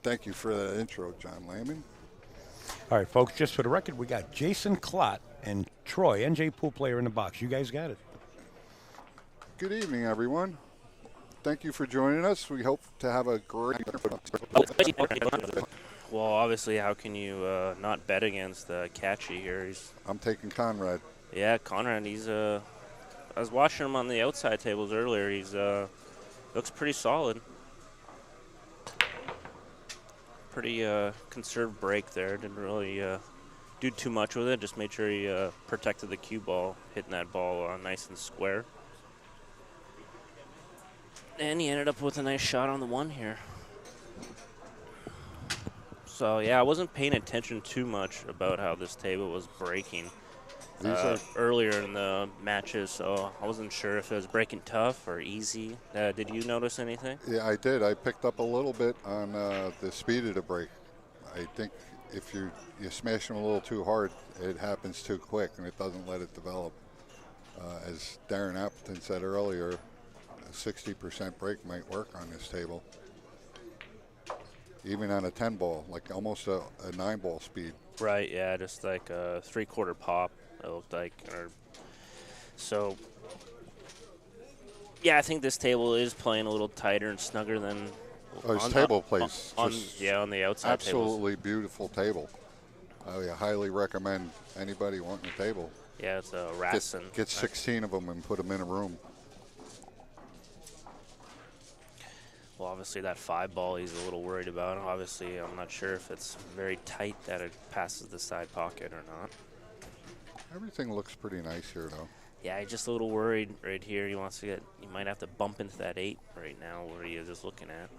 Thank you for that intro, John Lehman. All right, folks, just for the record, we got Jason Klott and Troy, NJ Pool Player in the box. You guys got it. Good evening, everyone. Thank you for joining us. We hope to have a great. Well, obviously, how can you not bet against Catchy here? I'm taking Conrad. Yeah, Conrad. I was watching him on the outside tables earlier. He's looks pretty solid. Pretty conserved break there. Didn't really do too much with it. Just made sure he protected the cue ball, hitting that ball nice and square. And he ended up with a nice shot on the one here. So, yeah, I wasn't paying attention too much about how this table was breaking earlier in the matches, so I wasn't sure if it was breaking tough or easy. Did you notice anything? Yeah, I did. I picked up a little bit on the speed of the break. I think if you smash them a little too hard, it happens too quick, and it doesn't let it develop. As Darren Appleton said earlier, a 60% break might work on this table. Even on a 10 ball, like almost a 9 ball speed. Right, yeah, just like a 3/4 pop, it looked like. So, yeah, I think this table is playing a little tighter and snugger than. His table plays on the outside. Absolutely beautiful table. I highly recommend anybody wanting a table. Yeah, it's a Rasson. Get 16 of them and put them in a room. Well, obviously that 5 ball he's a little worried about. Obviously, I'm not sure if it's very tight that it passes the side pocket or not. Everything looks pretty nice here, though. Yeah, he's just a little worried right here. He wants to get. You might have to bump into that 8 right now, where you're just looking at.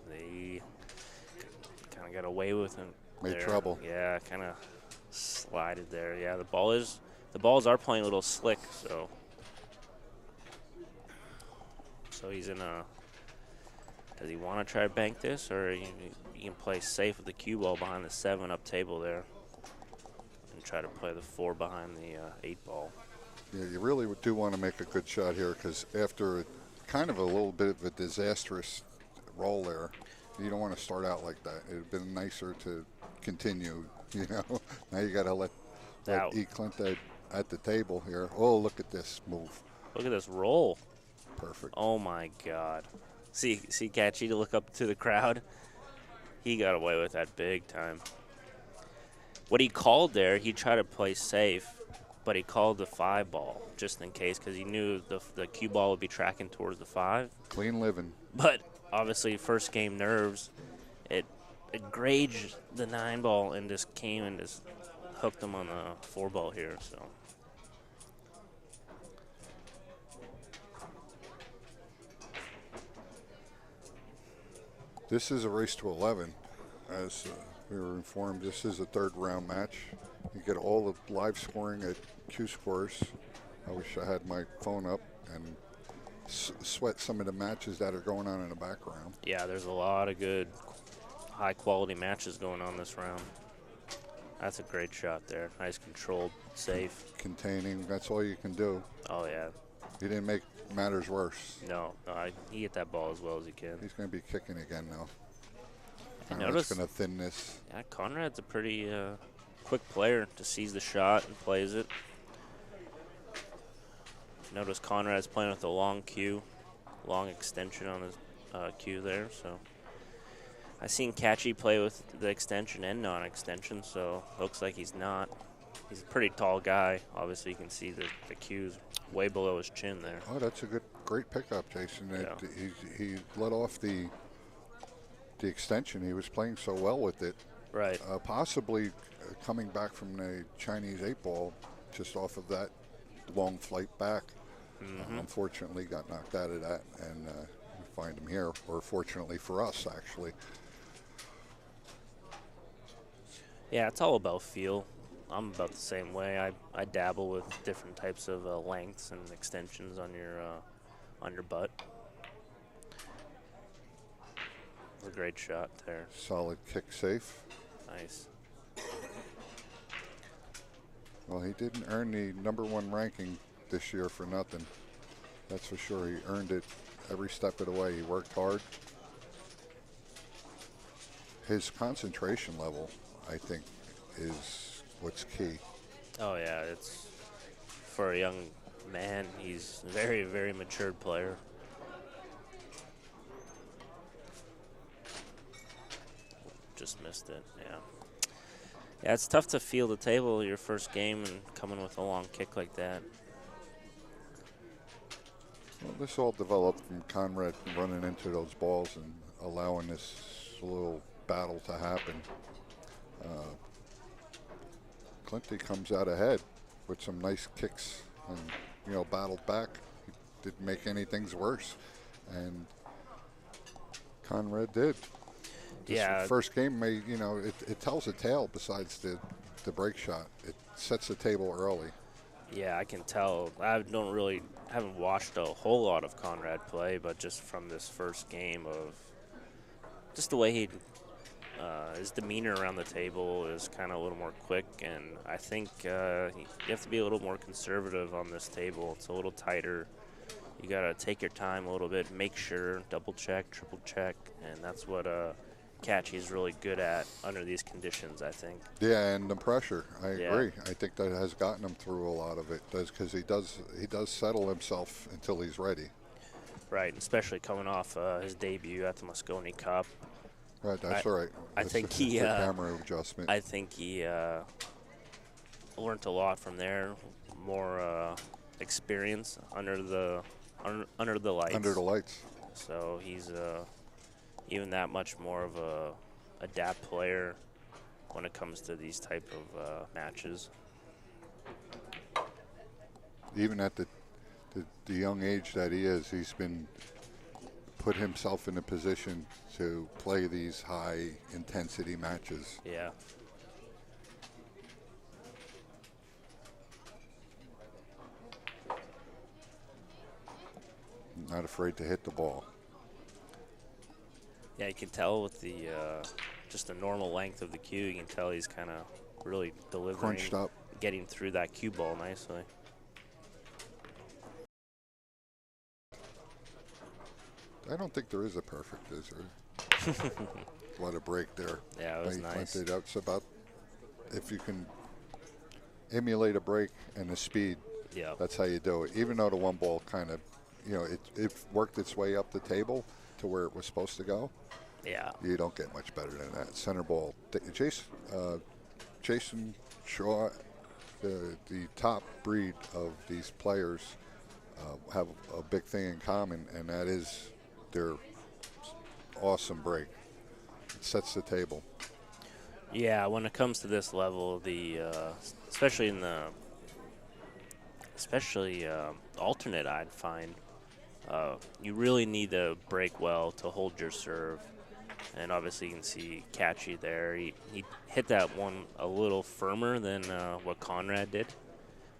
They kind of got away with him. Made trouble. Yeah, kind of slided there. Yeah, the balls are playing a little slick, so. So he's in a. Does he want to try to bank this, or he can play safe with the cue ball behind the 7 up table there, and try to play the 4 behind the 8 ball? Yeah, you really do want to make a good shot here, because after kind of a little bit of a disastrous roll there, you don't want to start out like that. It would have been nicer to continue. Now you got to let Eklent at the table here. Oh, look at this move! Look at this roll. Perfect. Oh my God. See Catchy to look up to the crowd. He got away with that big time. What he called there, he tried to play safe, but he called the 5 ball just in case, because he knew the cue ball would be tracking towards the 5. Clean living. But obviously, first game nerves, it graged the 9 ball and just came and just hooked him on the 4 ball here. So. This is a race to 11. As we were informed, this is a 3rd round match. You get all the live scoring at Q Scores. I wish I had my phone up and sweat some of the matches that are going on in the background. Yeah, there's a lot of good, high-quality matches going on this round. That's a great shot there. Nice controlled, safe. Containing, that's all you can do. Oh, yeah. He didn't make matters worse. No, he hit that ball as well as he can. He's going to be kicking again now. I noticed going to thin this. Yeah, Conrad's a pretty quick player to seize the shot and plays it. Notice Conrad's playing with a long cue, long extension on his cue there. So I've seen Catchy play with the extension and non-extension, so looks like he's not. He's a pretty tall guy. Obviously, you can see the cue's way below his chin there. Oh, that's a great pickup, Jason. Yeah. He let off the extension. He was playing so well with it. Right. Possibly coming back from the Chinese 8 ball, just off of that long flight back. Mm-hmm. Unfortunately, got knocked out of that, and we find him here. Or fortunately for us, actually. Yeah, it's all about feel. I'm about the same way. I dabble with different types of lengths and extensions on your butt. A great shot there. Solid kick safe. Nice. Well, he didn't earn the #1 ranking this year for nothing. That's for sure. He earned it every step of the way. He worked hard. his concentration level, I think, is what's key. Oh yeah, it's for a young man. He's a very, very matured player. Just missed it. Yeah. Yeah, it's tough to feel the table your first game and coming with a long kick like that. Well, this all developed from Conrad running into those balls and allowing this little battle to happen. Clinty comes out ahead with some nice kicks and, battled back. He didn't make anything worse. And Conrad did. This first game may, it tells a tale besides the break shot. It sets the table early. Yeah, I can tell. I haven't watched a whole lot of Conrad play, but just from this first game of just the way his demeanor around the table is kind of a little more quick, and I think you have to be a little more conservative on this table. It's a little tighter. You got to take your time a little bit, make sure, double check, triple check, and that's what Catchy is really good at under these conditions, I think. Yeah, and the pressure. I agree. I think that has gotten him through a lot of it, because he does settle himself until he's ready. Right, especially coming off his debut at the Moscone Cup. Right, that's right. I think he camera adjustment. I think he learned a lot from there. More experience under the lights. Under the lights. So he's even that much more of a adapt player when it comes to these type of matches. Even at the young age that he is, he's been put himself in a position to play these high intensity matches. Yeah. Not afraid to hit the ball. Yeah, you can tell with the just the normal length of the cue, you can tell he's kind of really delivering, crunched up, getting through that cue ball nicely. I don't think there is a perfect, is there? What a break there. Yeah, it was nice. That's about, if you can emulate a break and a speed, that's how you do it. Even though the one ball kind of, it worked its way up the table to where it was supposed to go. Yeah. You don't get much better than that. Center ball. Jason Shaw, the top breed of these players have a big thing in common, and that is their awesome break. It sets the table. Yeah, when it comes to this level, especially alternate, I'd find you really need to break well to hold your serve. And obviously you can see Catchy there. He hit that one a little firmer than what Conrad did.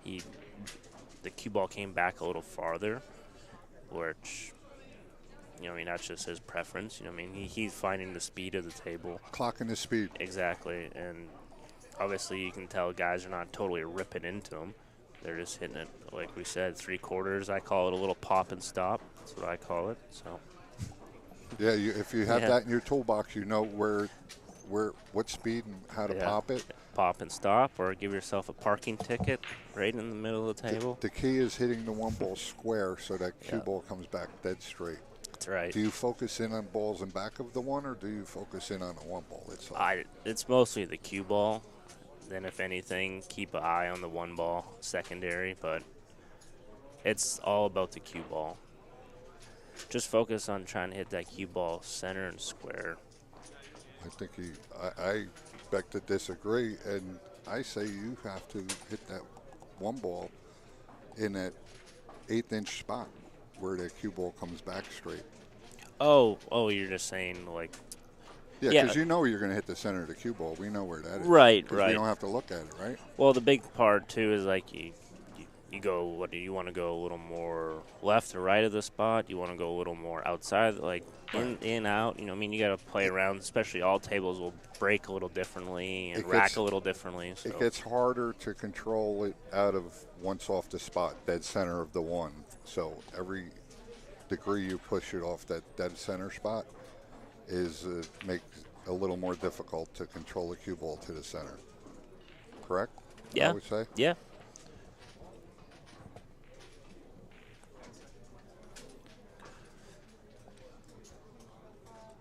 The cue ball came back a little farther, which, that's just his preference. He's finding the speed of the table. Clocking the speed. Exactly. And obviously you can tell guys are not totally ripping into him. They're just hitting it, like we said, 3/4. I call it a little pop and stop. That's what I call it. So. Yeah, if you have that in your toolbox, you know what speed and how to pop it. Pop and stop, or give yourself a parking ticket right in the middle of the table. The key is hitting the one ball square so that cue ball comes back dead straight. That's right. Do you focus in on balls in back of the one, or do you focus in on the one ball itself? It's mostly the cue ball. Then, if anything, keep an eye on the one ball secondary, but it's all about the cue ball. Just focus on trying to hit that cue ball center and square. I think I beg to disagree, and I say you have to hit that one ball in that 1/8-inch spot where the cue ball comes back straight. Oh, you're just saying like. Yeah, because you're going to hit the center of the cue ball. We know where that is. Right. We don't have to look at it, right? Well, the big part too is like you go. What do you want to go a little more left or right of the spot? You want to go a little more outside, like in out. You got to play around. Especially all tables will break a little differently and rack a little differently. So. It gets harder to control it out of once off the spot, dead center of the one. So every degree you push it off that dead center spot is a little more difficult to control the cue ball to the center. Correct? Yeah. I would say. Yeah.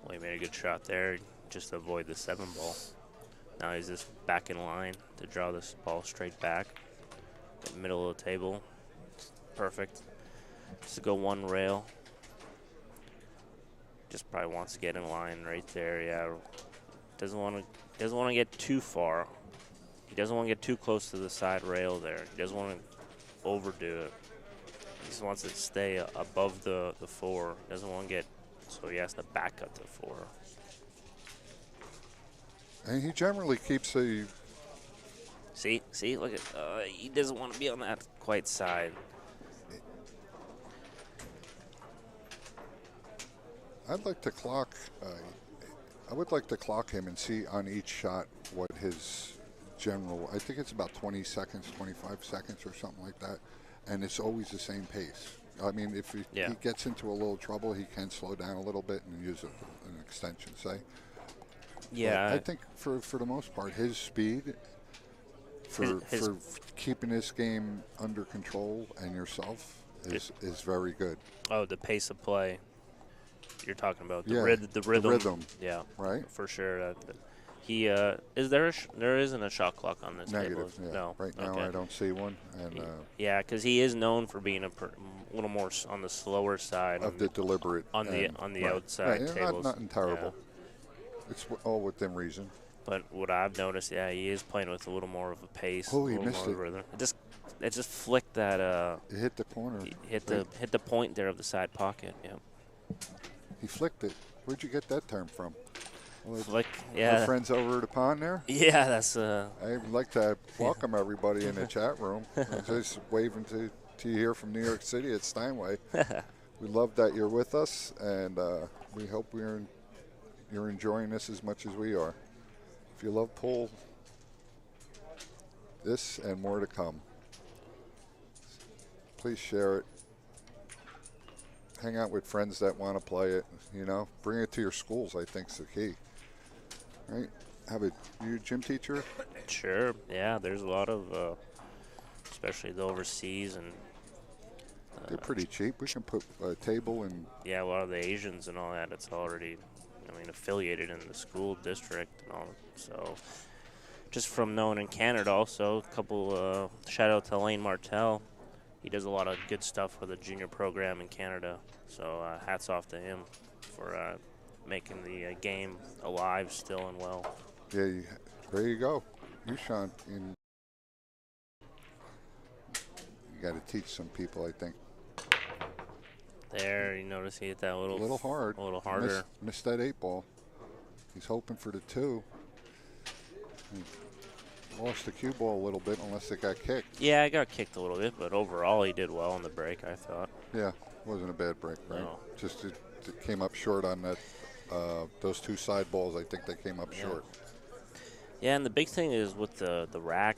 Well, he made a good shot there just to avoid the 7 ball. Now he's just back in line to draw this ball straight back. In the middle of the table. Perfect. Just to go 1 rail. Just probably wants to get in line right there. Yeah. Doesn't want to get too far. He doesn't want to get too close to the side rail there. He doesn't want to overdo it. He just wants to stay above the 4. He doesn't want to get, so he has to back up to 4. And he generally keeps a. See, look at, he doesn't want to be on that quite side. I'd like to clock. I would like to clock him and see on each shot what his general. I think it's about 20 seconds, 25 seconds, or something like that, and it's always the same pace. I mean, if he gets into a little trouble, he can slow down a little bit and use an extension, say. Yeah. But I think for the most part, his speed for keeping this game under control and yourself is very good. Oh, the pace of play. You're talking about the rhythm. The rhythm. Yeah, right. For sure. He is there isn't a shot clock on this Negative. table? Yeah. No. Right now, Okay. I don't see one. And yeah, because he is known for being a little more on the slower side of the deliberate on the right. outside right. tables. Nothing terrible. Yeah. It's all within reason. But what I've noticed, he is playing with a little more of a pace. Oh, he missed it. Rhythm. It just flicked that. It hit the corner. Hit the point there of the side pocket. Yeah. He flicked it. Where'd you get that term from? Flick. Yeah. Our friends over at the pond there. Yeah, that's. I'd like to welcome everybody in the chat room. Just waving to you here from New York City at Steinway. We love that you're with us, and we hope you're enjoying this as much as we are. If you love pool, this and more to come. Please share it. Hang out with friends that want to play it. Bring it to your schools. I think is the key. Right? You a gym teacher? Sure. Yeah. There's a lot of, especially the overseas and. They're pretty cheap. We can put a table and. Yeah, a lot of the Asians and all that. It's already, affiliated in the school district and all. So, just from knowing in Canada also, a couple. Shout out to Lane Martell. He does a lot of good stuff for the junior program in Canada. So hats off to him for making the game alive still and well. Yeah, there you go. You, Sean, you got to teach some people, I think. There, you notice he hit that A little hard. A little harder. Missed that 8 ball. He's hoping for the 2. Lost the cue ball a little bit unless it got kicked. Yeah, it got kicked a little bit, but overall he did well on the break, I thought. Yeah, wasn't a bad break, right? No. Just it came up short on that. Those 2 side balls, I think they came up short. Yeah, and the big thing is with the rack,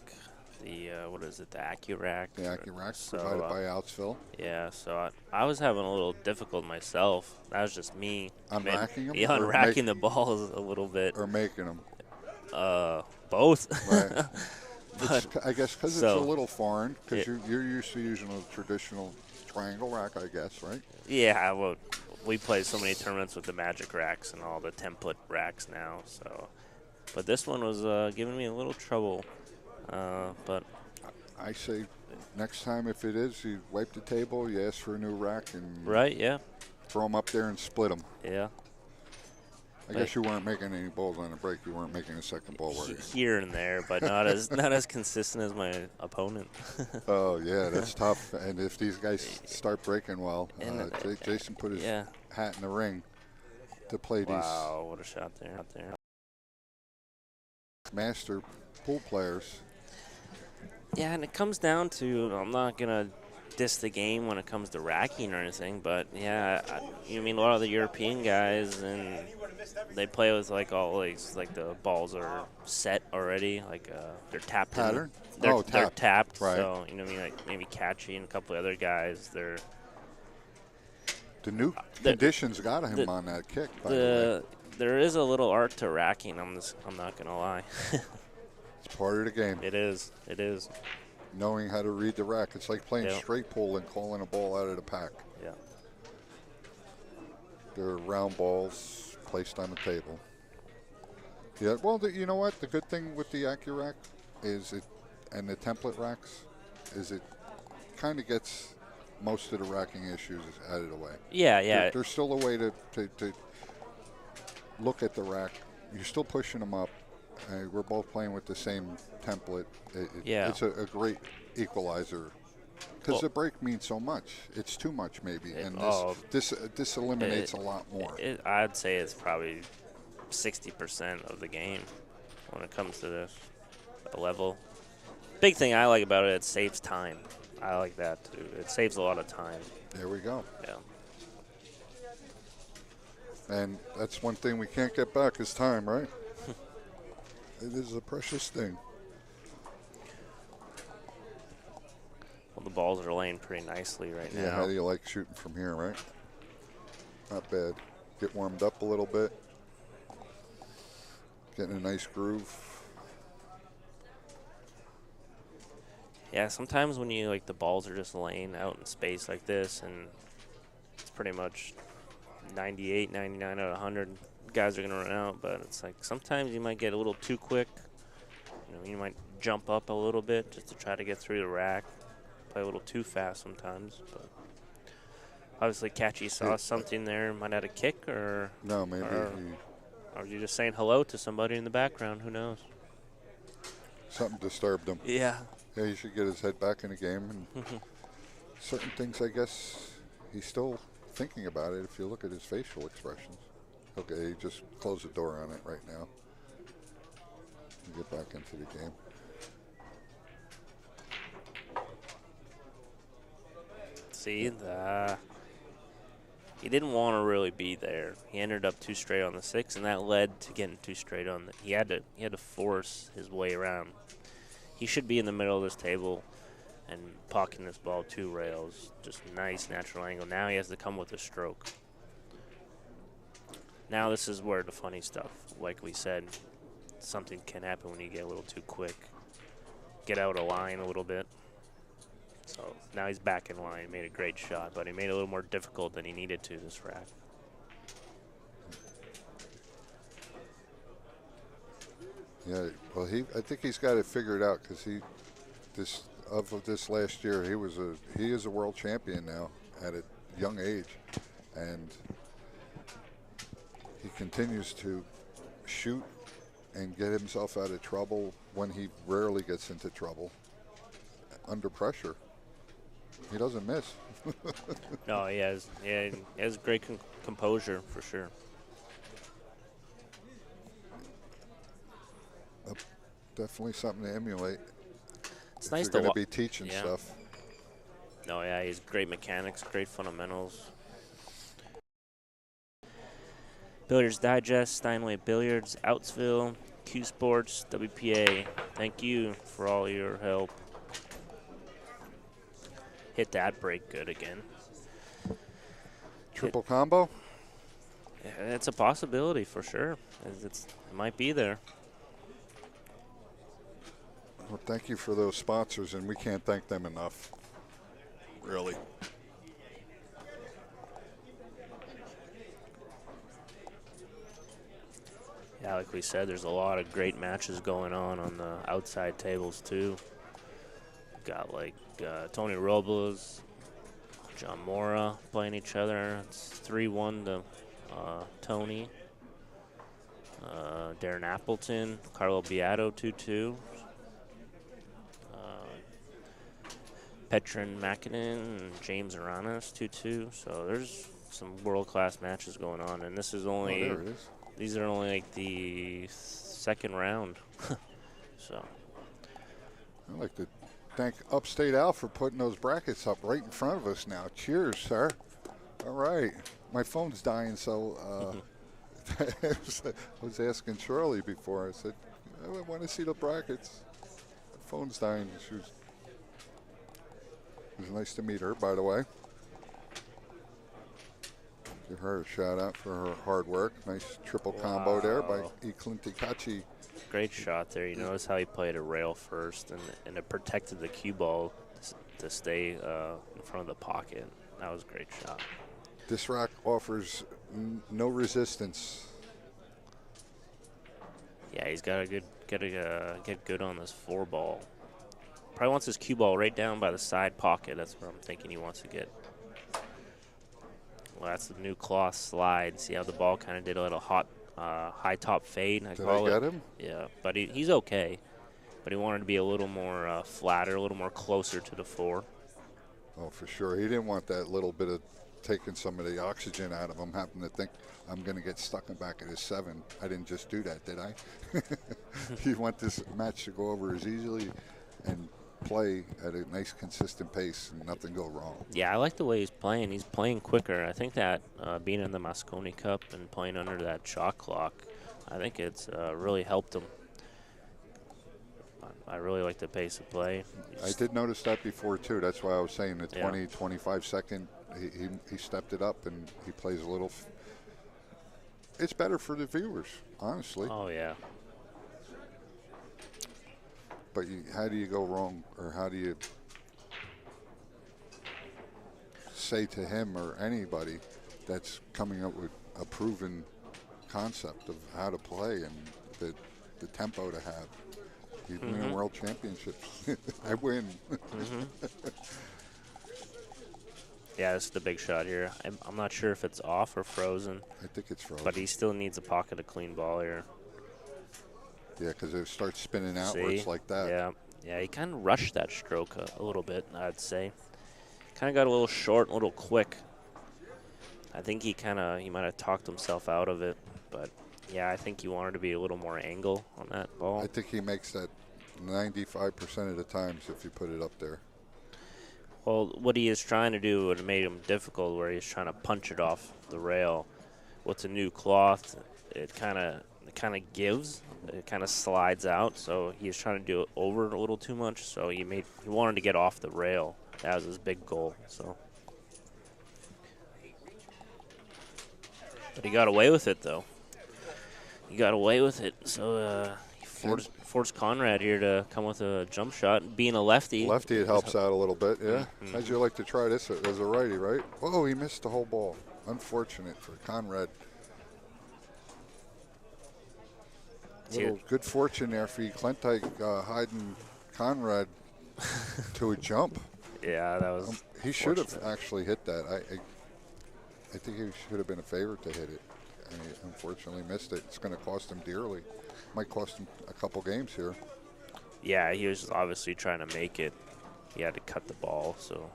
what is it, the AccuRack? The AccuRack provided by Outsville. Yeah, so I was having a little difficult myself. That was just me. Unracking them? Yeah, unracking the balls a little bit. Or making them? Both. Right. I guess because it's a little foreign, because you're used to using a traditional triangle rack, I guess, right? Yeah, well, we play so many tournaments with the Magic racks and all the template racks now. So, but this one was giving me a little trouble. But I say next time, if it is, you wipe the table, you ask for a new rack, and throw them up there and split them. Yeah. I guess you weren't making any balls on the break. You weren't making a second ball, were you? Here and there, but not as consistent as my opponent. Oh yeah, that's tough. And if these guys start breaking well, Jason put his hat in the ring to play these. Wow, what a shot there! Master pool players. Yeah, and it comes down to, I'm not gonna diss the game when it comes to racking or anything, but yeah, a lot of the European guys, and they play with like the balls are set already, like they're tapped. Pattern? They're tapped. Right. So like maybe Catchy and a couple of other guys, The new conditions got him on that kick, by the way. There is a little art to racking. I'm not gonna lie. It's part of the game. It is. It is. Knowing how to read the rack. It's like playing straight pool and calling a ball out of the pack. Yeah. They're round balls placed on the table. Yeah. Well, you know what? The good thing with the AccuRack is and the template racks is it kind of gets most of the racking issues out of the way. Yeah, yeah. There's still a way to look at the rack. You're still pushing them up. We're both playing with the same template. It's a great equalizer because the break means so much. It's too much maybe, and this eliminates a lot more. I'd say it's probably 60% of the game when it comes to this level. Big thing I like about it, it saves time. I like that too. It saves a lot of time. There we go. Yeah. And that's one thing we can't get back is time, right? It is a precious thing. Well, the balls are laying pretty nicely right now. Yeah, how do you like shooting from here, right? Not bad. Get warmed up a little bit. Getting a nice groove. Yeah, sometimes when you the balls are just laying out in space like this, and it's pretty much 98, 99 out of 100 guys are going to run out, but it's like sometimes you might get a little too quick. You might jump up a little bit just to try to get through the rack. Play a little too fast sometimes, but obviously Catchy saw something there. Might have a kick or no, maybe or you just saying hello to somebody in the background. Who knows? Something disturbed him. Yeah. Yeah, he should get his head back in the game. And certain things, I guess, he's still thinking about it if you look at his facial expressions. Okay, he just closed the door on it right now. Get back into the game. See, he didn't want to really be there. He ended up too straight on the 6, and that led to getting too straight on the. He had to force his way around. He should be in the middle of this table and pucking this ball 2 rails. Just nice natural angle. Now he has to come with a stroke. Now this is where the funny stuff, like we said, something can happen when you get a little too quick. Get out of line a little bit. So now he's back in line. Made a great shot, but he made it a little more difficult than he needed to this rack. Yeah, well, I think he's got it figured out because this last year he is a world champion now at a young age, and he continues to shoot and get himself out of trouble when he rarely gets into trouble under pressure. He doesn't miss. No, he has great composure for sure. Definitely something to emulate. It's nice to be teaching stuff. No, yeah, he's great mechanics, great fundamentals. Billiards Digest, Steinway Billiards, Outsville, Q Sports, WPA. Thank you for all your help. Hit that break good again. Triple combo? Yeah, it's a possibility for sure. It might be there. Well, thank you for those sponsors, and we can't thank them enough. Really. Yeah, like we said, there's a lot of great matches going on the outside tables too. Got Tony Robles, John Mora playing each other. It's 3-1 to Tony. Darren Appleton, Carlo Beato 2-2. Petrin Makinen and James Aranas 2-2. So there's some world-class matches going on, and this is only. Oh, there it is. These are only the second round. So. I'd like to thank Upstate Al for putting those brackets up right in front of us now. Cheers, sir. All right. My phone's dying, so I was asking Shirley before. I said, I want to see the brackets. My phone's dying. It was nice to meet her, by the way. Give her a shout out for her hard work. Nice triple combo there by Eklent Kaci. Great shot there. You notice how he played a rail first, and it protected the cue ball to stay in front of the pocket. That was a great shot. This rack offers no resistance. Yeah, he's got to get good on this 4 ball. Probably wants his cue ball right down by the side pocket. That's where I'm thinking he wants to get. Well, that's the new cloth slide. See how the ball kind of did a little high top fade. Did I get him? Yeah, but he's okay. But he wanted to be a little more flatter, a little more closer to the 4. Oh, for sure. He didn't want that little bit of taking some of the oxygen out of him, happened to think I'm going to get stuck in back at his 7. I didn't just do that, did I? You want this match to go over as easily and play at a nice, consistent pace and nothing go wrong. Yeah, I like the way he's playing. He's playing quicker. I think that being in the Mosconi Cup and playing under that shot clock, I think it's really helped him. I really like the pace of play. I did notice that before, too. That's why I was saying the 20, 25 second, he stepped it up and he plays a little. It's better for the viewers, honestly. Oh, yeah. But how do you go wrong, or how do you say to him or anybody that's coming up with a proven concept of how to play and the tempo to have? You win a world championship. I win. Yeah, this is the big shot here. I'm not sure if it's off or frozen. I think it's frozen. But he still needs a pocket of clean ball here. Yeah, because it starts spinning outwards like that. Yeah, yeah. He kind of rushed that stroke a little bit, I'd say. Kind of got a little short, a little quick. I think he might have talked himself out of it. But, yeah, I think he wanted to be a little more angle on that ball. I think he makes that 95% of the times if you put it up there. Well, what he is trying to do would have made him difficult, where he's trying to punch it off the rail. With the new cloth, it kind of gives. It kind of slides out, so he was trying to do it over a little too much. So he wanted to get off the rail. That was his big goal. So, but he got away with it, though. He got away with it. So he forced Conrad here to come with a jump shot. Being a lefty. Lefty, it helps out a little bit, yeah. How'd you like to try this as a righty, right? Whoa, he missed the whole ball. Unfortunate for Conrad. Little good fortune there for Eklent hiding Conrad to a jump. Yeah, that was. He should have actually hit that. I think he should have been a favorite to hit it, and he unfortunately missed it. It's going to cost him dearly. Might cost him a couple games here. Yeah, he was obviously trying to make it. He had to cut the ball, so.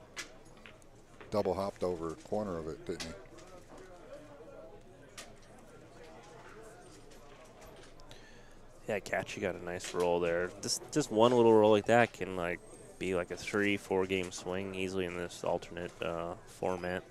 Double hopped over a corner of it, didn't he? Yeah, Catchy got a nice roll there. Just one little roll like that can be like a 3-4 game swing easily in this alternate format.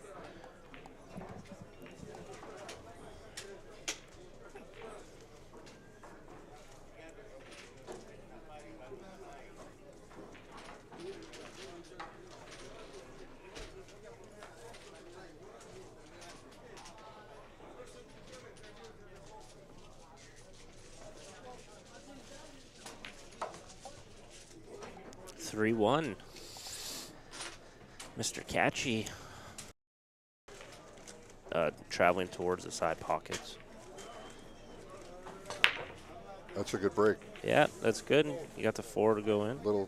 Mr. Catchy traveling towards the side pockets. That's a good break. Yeah, that's good. You got the 4 to go in.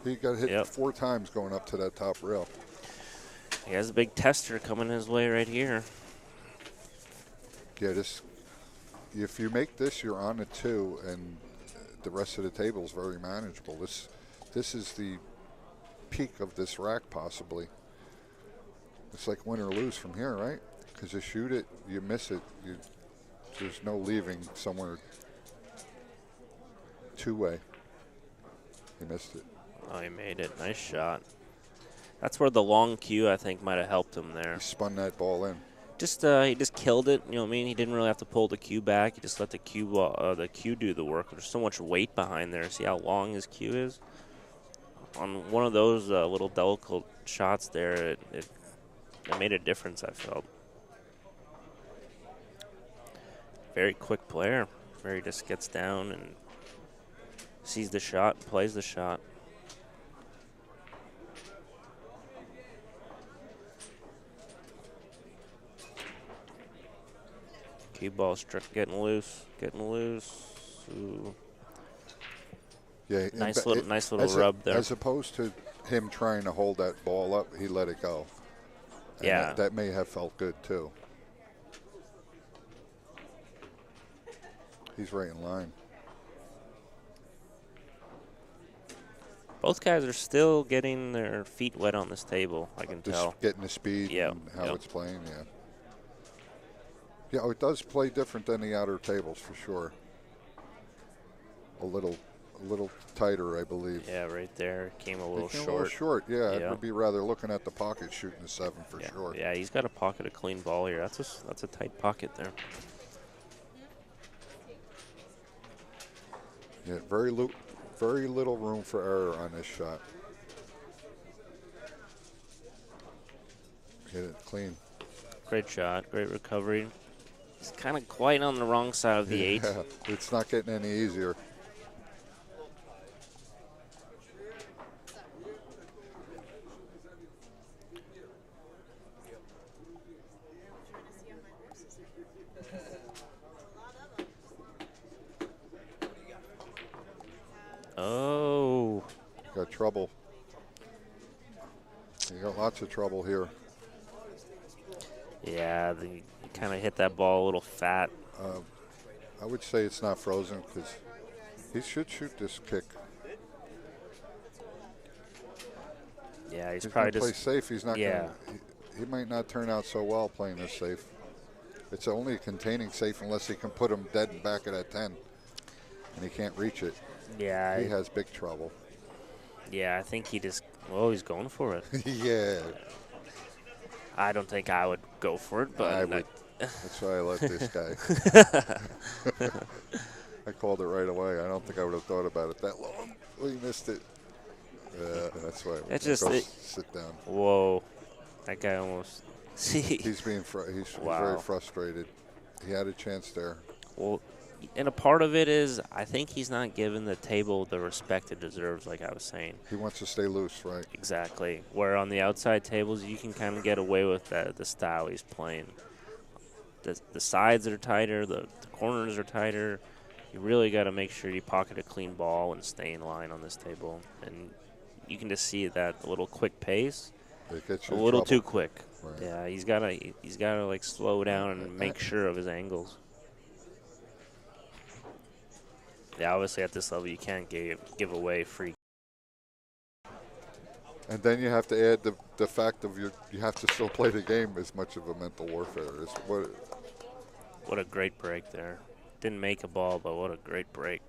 He got hit 4 times going up to that top rail. He has a big tester coming his way right here. Yeah, if you make this, you're on a 2, and the rest of the table is very manageable. This is the peak of this rack, possibly. It's like win or lose from here, right? Because you shoot it, you miss it. There's no leaving somewhere two-way. He missed it. Oh, he made it. Nice shot. That's where the long cue, I think, might have helped him there. He spun that ball in. He just killed it. You know what I mean? He didn't really have to pull the cue back. He just let the cue do the work. There's so much weight behind there. See how long his cue is? On one of those little delicate shots there, it made a difference, I felt. very quick player. Where he just gets down and sees the shot, plays the shot. Cue ball getting loose, Ooh. Yeah, Nice little rub there. As opposed to him trying to hold that ball up, he let it go. And Yeah. that may have felt good too. He's right in line. Both guys are still getting their feet wet on this table, I can tell. Just getting the speed and how it's playing, yeah. Yeah, it does play different than the outer tables for sure. A little tighter, I believe. Yeah, right there. Came a little short. short. A little short, yeah. It would be rather looking at the pocket, shooting the 7 for sure. Yeah, he's got to pocket a clean ball here. That's a tight pocket there. Yeah, very little room for error on this shot. Hit it clean. Great shot, great recovery. He's kind of quite on the wrong side of the 8. It's not getting any easier. Oh. Got trouble. You got lots of trouble here. Yeah, you kind of hit that ball a little fat. I would say it's not frozen because he should shoot this kick. Yeah, he's gonna probably play just safe. He's not. Yeah. He might not turn out so well playing this safe. It's only a containing safe unless he can put him dead and back at that 10, and he can't reach it. Yeah. He has big trouble. Yeah, I think he just. Oh, he's going for it. Yeah. I don't think I would go for it, but I would. That's why I like this guy. I called it right away. I don't think I would have thought about it that long. Well, you missed it. That's why. It's just sit down. Whoa, that guy almost. See. He's being he's very frustrated. He had a chance there. Well, and a part of it is I think he's not giving the table the respect it deserves, like I was saying. He wants to stay loose, right? Exactly. Where on the outside tables, you can kind of get away with the style he's playing. The sides are tighter, the corners are tighter. You really got to make sure you pocket a clean ball and stay in line on this table. And you can just see that a little quick pace, it gets you a little trouble. too quick. Right. Yeah, he's gotta like slow down and make sure of his angles. Yeah, obviously at this level you can't give away free. And then you have to add the fact of you have to still play the game as much of a mental warfare. What a great break there. Didn't make a ball, but what a great break.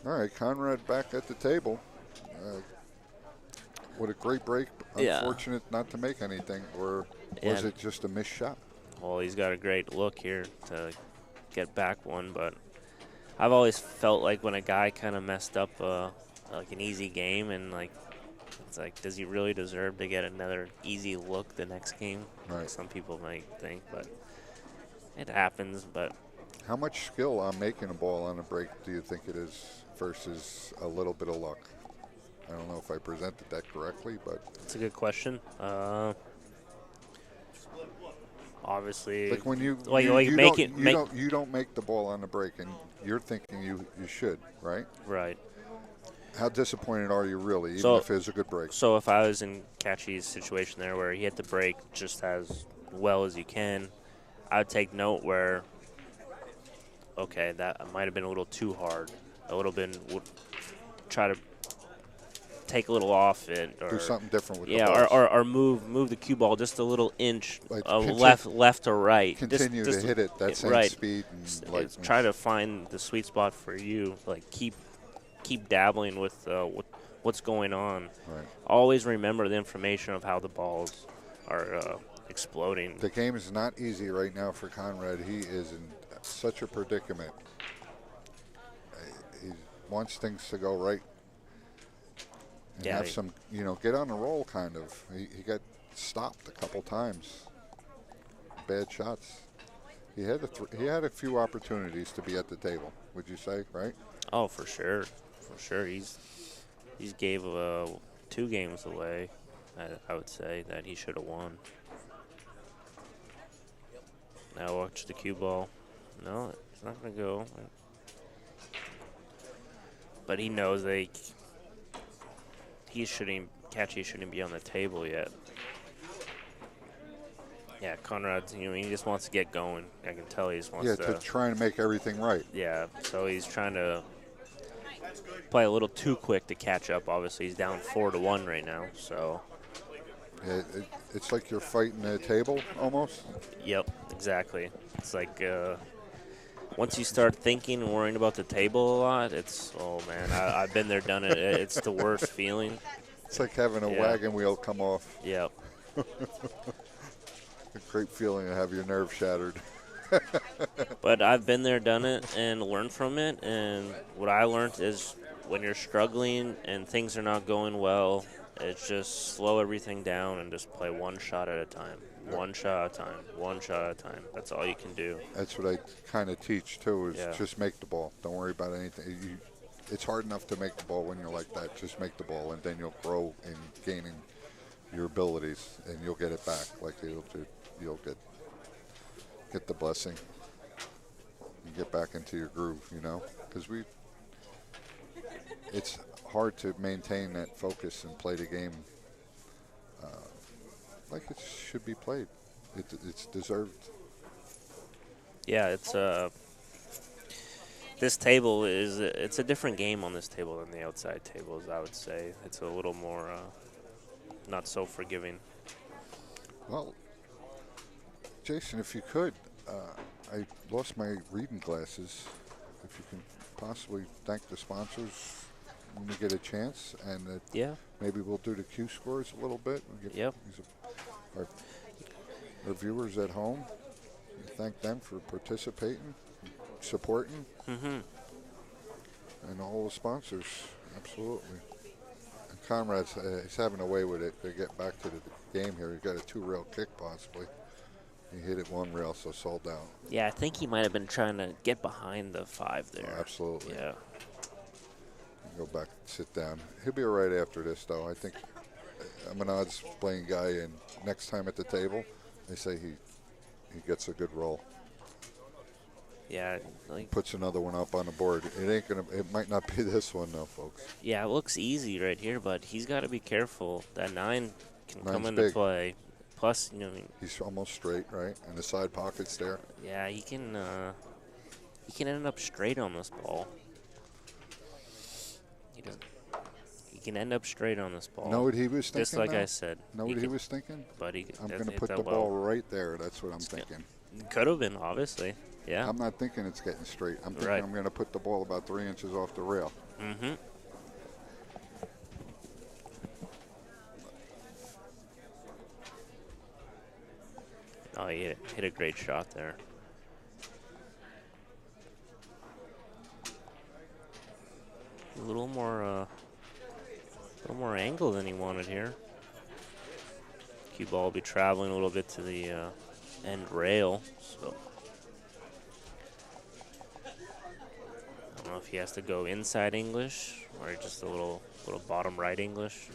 All right, Conrad back at the table. What a great break. Unfortunate not to make anything, or was it just a missed shot? Well, he's got a great look here to get back one, but I've always felt like when a guy kind of messed up like an easy game, and like it's like, does he really deserve to get another easy look the next game? Right. Some people might think, but it happens. But how much skill on making a ball on a break do you think it is versus a little bit of luck? I don't know if I presented that correctly, but it's a good question. Obviously, like when you don't make the ball on the break, and you're thinking you should, right? Right. How disappointed are you really, even if it was a good break? So if I was in Catchy's situation there where he hit the break just as well as you can, I would take note where, okay, that might have been a little too hard. Would try to take a little off it, or do something different with the balls. or move the cue ball just a little inch like left or right. Continue to hit it that same speed, and try to find the sweet spot for you. Like keep dabbling with what's going on. Right. Always remember the information of how the balls are exploding. The game is not easy right now for Conrad. He is in such a predicament. He wants things to go right. And have some, get on a roll kind of. He got stopped a couple times. bad shots. He had a few opportunities to be at the table. Would you say, right? Oh, for sure, for sure. He's gave 2 games away. I would say that he should have won. Now watch the cue ball. No, it's not gonna go. But he knows Catchy shouldn't be on the table yet. Yeah, Conrad, he just wants to get going. I can tell he just wants to try and make everything right. Yeah, so he's trying to play a little too quick to catch up. Obviously, he's down 4-1 right now. So. It's like you're fighting the table almost. Yep, exactly. It's like once you start thinking and worrying about the table a lot, oh man, I've been there, done it. It's the worst feeling. It's like having a wagon wheel come off. Yep. A great feeling to have your nerve shattered. But I've been there, done it, and learned from it. And what I learned is when you're struggling and things are not going well, it's just slow everything down and just play one shot at a time. One shot at a time. One shot at a time. That's all you can do. That's what I kind of teach, too, is just make the ball. Don't worry about anything. It's hard enough to make the ball when you're like that. Just make the ball, and then you'll grow in gaining your abilities, and you'll get it back. Like you'll get the blessing. You get back into your groove, because it's hard to maintain that focus and play the game like it should be played. It's deserved. Yeah, it's this table it's a different game on this table than the outside tables. I would say it's a little more not so forgiving. Well, Jason, if you could, I lost my reading glasses. If you can possibly thank the sponsors when we get a chance, and maybe we'll do the Q scores a little bit. Yep. Our viewers at home, we thank them for participating, supporting, and all the sponsors. Absolutely. And Conrad's he's having a way with it to get back to the game here. He's got a 2-rail kick possibly. He hit it 1 rail, so sold down. Yeah, I think he might have been trying to get behind the 5 there. Oh, absolutely. Yeah. Go back and sit down. He'll be all right after this, though. I think I'm an odds playing guy, and next time at the table, they say he gets a good roll. Yeah, puts another one up on the board. It might not be this one though, folks. Yeah, it looks easy right here, but he's got to be careful. That 9 can come into big. play. Plus, he's almost straight, right? And the side pocket's there. Yeah, he can end up straight on this ball. He can end up straight on this ball. Know what he was thinking? Just like I said. Know what he was thinking? But I'm going to put the ball right there. That's what I'm thinking. Could have been, obviously. Yeah. I'm not thinking it's getting straight. I'm thinking I'm going to put the ball about 3 inches off the rail. Mm-hmm. Oh, he hit a great shot there. A little more angle than he wanted here. Cue ball will be traveling a little bit to the end rail. So I don't know if he has to go inside English or just a little bottom right English.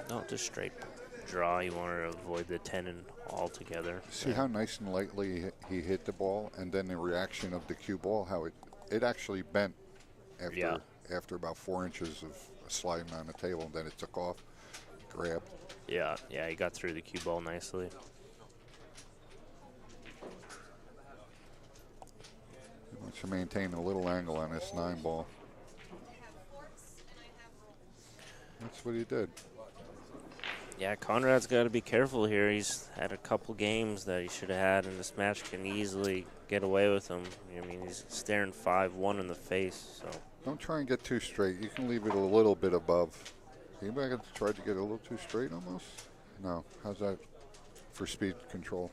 No, just straight draw. You want to avoid the 10 and altogether. See how nice and lightly he hit the ball, and then the reaction of the cue ball, how it actually bent after about 4 inches of sliding on the table, and then it took off, grabbed. Yeah, he got through the cue ball nicely. He wants to maintain a little angle on this 9 ball. That's what he did. Yeah, Conrad's got to be careful here. He's had a couple games that he should have had, and this match can easily get away with him. I mean, he's staring 5-1 in the face. So don't try and get too straight. You can leave it a little bit above. Anybody tried to get a little too straight almost? No. How's that for speed control?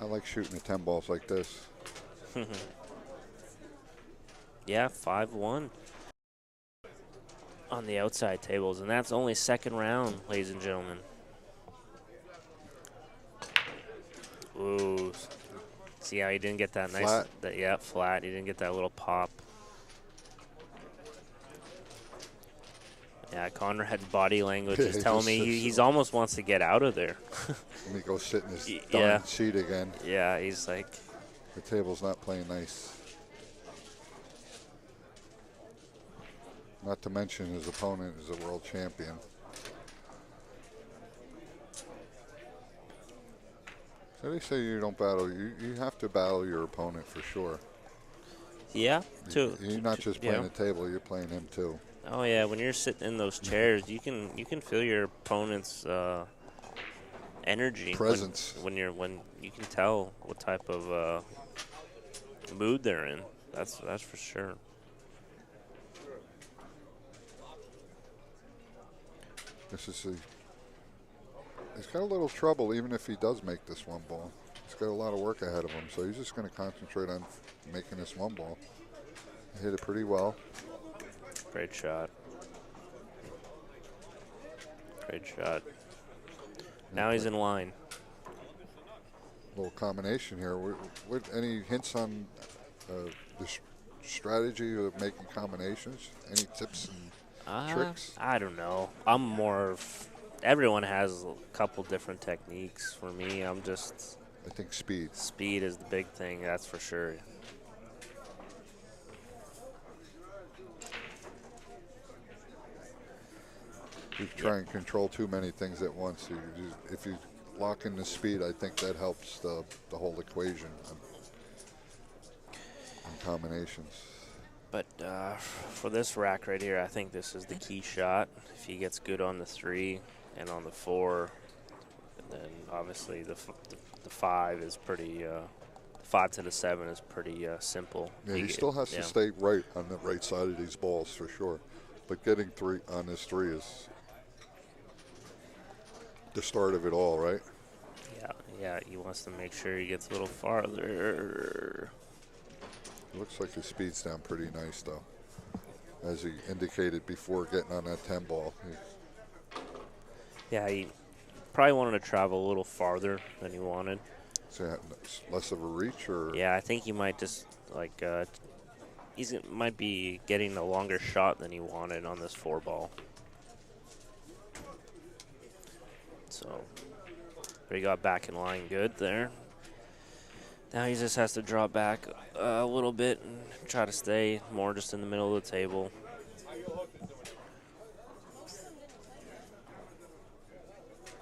I like shooting the 10 balls like this. Yeah, 5-1. on the outside tables, and that's only second round, ladies and gentlemen. Ooh. See how he didn't get that nice, flat. yeah, flat. He didn't get that little pop. Yeah, Conrad body language is telling me he's almost wants to get out of there. Let me go sit in his darn seat again. Yeah, he's like. The table's not playing nice. Not to mention his opponent is a world champion. So they say you don't battle. You have to battle your opponent for sure. Yeah, too. You're not just playing the table. You're playing him too. Oh yeah, when you're sitting in those chairs, you can feel your opponent's energy, presence. When you can tell what type of mood they're in. That's for sure. This is he's got a little trouble even if he does make this one ball. He's got a lot of work ahead of him, so he's just going to concentrate on making this one ball. He hit it pretty well. Great shot. Great shot. Now he's in line. Little combination here. Any hints on the strategy of making combinations? Any tips and tricks? I don't know. I'm more of, everyone has a couple different techniques. For me, I think speed. Speed is the big thing, that's for sure. You try and control too many things at once. If you lock in the speed, I think that helps the whole equation in combinations. But for this rack right here, I think this is the key shot. If he gets good on the 3 and on the 4, then obviously the 5 is pretty. 5 to the 7 is pretty simple. Yeah, he still has to stay right on the right side of these balls for sure. But getting 3 on this 3 is the start of it all, right? Yeah, he wants to make sure he gets a little farther. It looks like his speed's down pretty nice, though, as he indicated before getting on that 10 ball. Yeah, he probably wanted to travel a little farther than he wanted. So less of a reach, or? Yeah, I think he might just, like, might be getting a longer shot than he wanted on this 4 ball. So, but he got back in line good there. Now he just has to drop back a little bit and try to stay more just in the middle of the table.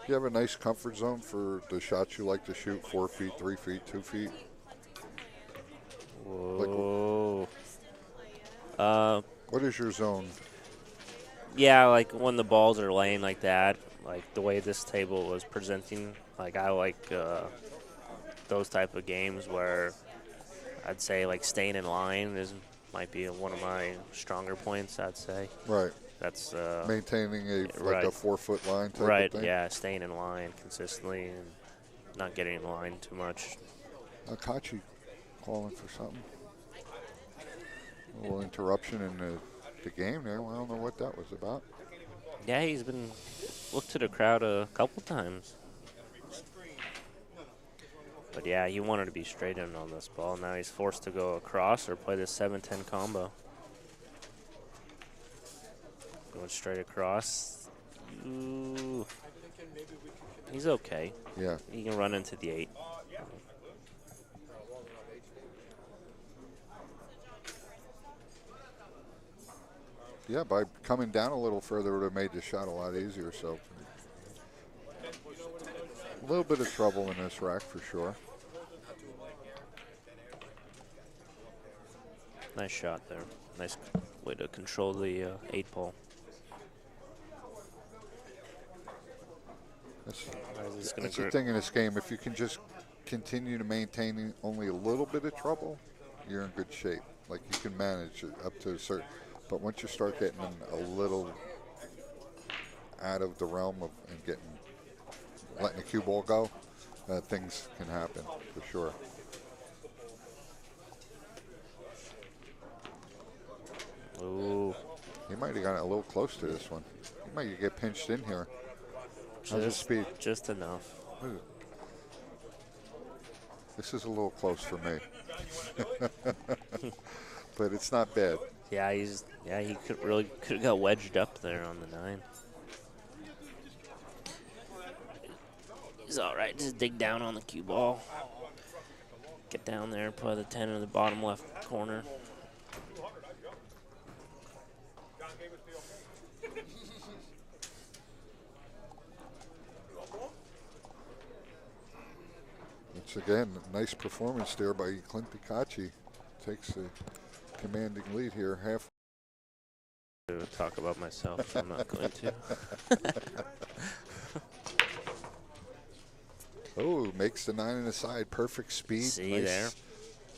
You have a nice comfort zone for the shots you like to shoot, 4 feet, 3 feet, 2 feet? Whoa. What is your zone? Yeah, like when the balls are laying like that, like the way this table was presenting, like I like those type of games where I'd say like staying in line might be one of my stronger points, I'd say. Right. That's maintaining a 4-foot line type of thing? Yeah, staying in line consistently and not getting in line too much. Kaci calling for something. A little interruption in the game there. Well, I don't know what that was about. Yeah, he's been looked to the crowd a couple times. But yeah, he wanted to be straight in on this ball. Now he's forced to go across or play this 7-10 combo. Going straight across. Ooh. He's okay. Yeah. He can run into the 8. Yeah, by coming down a little further, it would have made the shot a lot easier. So a little bit of trouble in this rack for sure. Nice shot there. Nice way to control the 8 ball. That's the thing in this game. If you can just continue to maintain only a little bit of trouble, you're in good shape. Like you can manage it up to a certain. But once you start getting a little out of the realm of and letting the cue ball go, things can happen for sure. Ooh. He might have gotten a little close to this one. He might get pinched in here. How's his speed? Just enough. Ooh. This is a little close for me. But it's not bad. Yeah, he could have got wedged up there on the 9. He's all right. Just dig down on the cue ball. Get down there, play the 10 in the bottom left corner. Once again, nice performance there by Eklent Kaci. Takes the commanding lead here. Half. To talk about myself, I'm not going to. Oh, makes the 9 in the side. Perfect speed. See nice. there?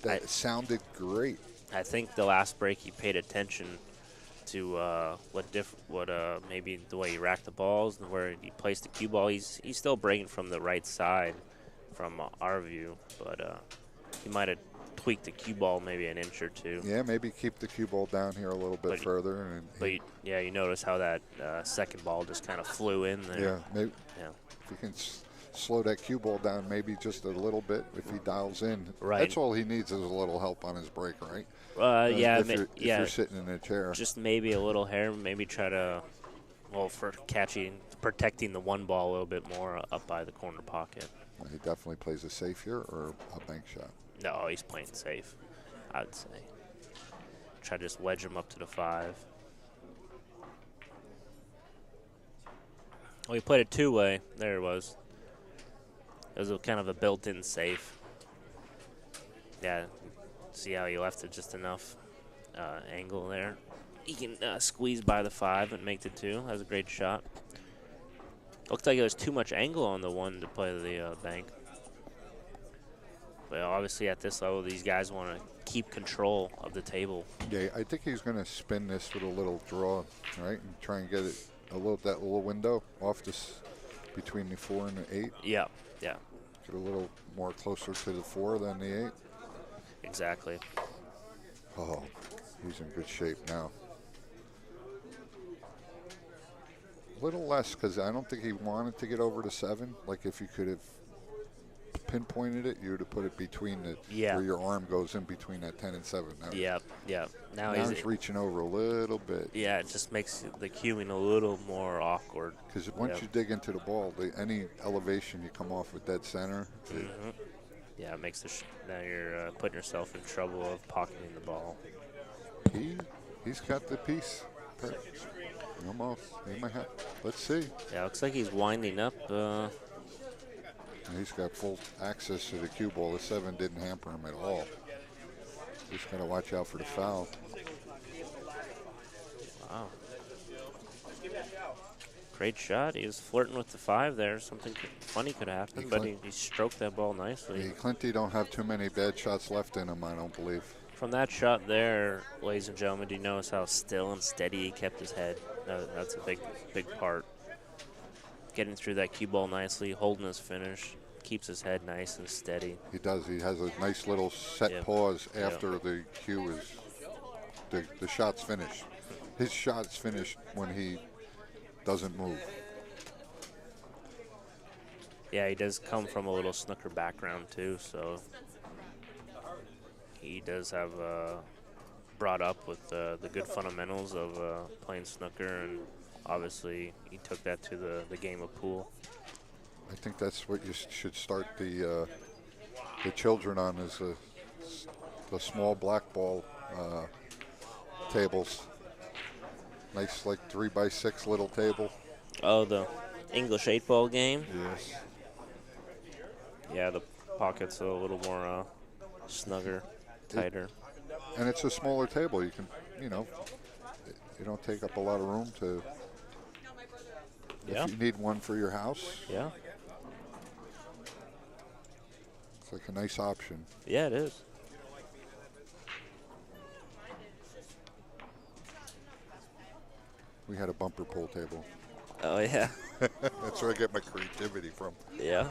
That sounded great. I think the last break he paid attention to maybe the way he racked the balls and where he placed the cue ball. He's still breaking from the right side from our view, but he might have tweaked the cue ball maybe an inch or two. Yeah, maybe keep the cue ball down here a little bit further. You notice how that second ball just kind of flew in there. Yeah, maybe. Yeah. If you can slow that cue ball down maybe just a little bit if he dials in. Right. That's all he needs is a little help on his break, right? If you're sitting in a chair. Just maybe a little hair, maybe try to, for protecting the one ball a little bit more up by the corner pocket. Well, he definitely plays it safe here or a bank shot. No, he's playing safe, I would say. Try to just wedge him up to the 5. Oh, he played it 2-way. There it was. It was kind of a built-in safe. Yeah, see how he left it just enough angle there. He can squeeze by the 5 and make the 2. That was a great shot. Looked like it was too much angle on the 1 to play the bank. But obviously at this level, these guys want to keep control of the table. Yeah, I think he's going to spin this with a little draw, right, and try and get it that little window off this between the 4 and the 8. Yeah, yeah. Get a little more closer to the 4 than the 8. Exactly. Oh, he's in good shape now. A little less because I don't think he wanted to get over to 7. Like if you could have pinpointed it, you would have put it between where your arm goes in between that 10 and 7. Yeah. Now he's reaching over a little bit. Yeah, it just makes the cueing a little more awkward. Because once you dig into the ball, any elevation you come off with dead center. Yeah, it makes now you're putting yourself in trouble of pocketing the ball. He's got the piece. Perfect. Almost. He might have. Let's see. Yeah, looks like he's winding up. He's got full access to the cue ball. The 7 didn't hamper him at all. Just got to watch out for the foul. Wow. Great shot. He was flirting with the 5 there. Something funny could have happened, but he stroked that ball nicely. Clinty don't have too many bad shots left in him, I don't believe. From that shot there, ladies and gentlemen, do you notice how still and steady he kept his head? That's a big part. Getting through that cue ball nicely, holding his finish, keeps his head nice and steady. He does. He has a nice little set pause after the cue is the shot's finished. His shot's finished when he doesn't move. Yeah, he does come from a little snooker background too, so he does have brought up with the good fundamentals of playing snooker, and obviously he took that to the game of pool. I think that's what you should start the children on, is the small black ball tables. Nice, like 3x6 little table. Oh, the English 8-ball game? Yes. Yeah, the pocket's a little more snugger, tighter. And it's a smaller table. You can, you don't take up a lot of room to. Yeah. If you need one for your house. Yeah. It's like a nice option. Yeah, it is. We had a bumper pool table. Oh, yeah. That's where I get my creativity from. Yeah.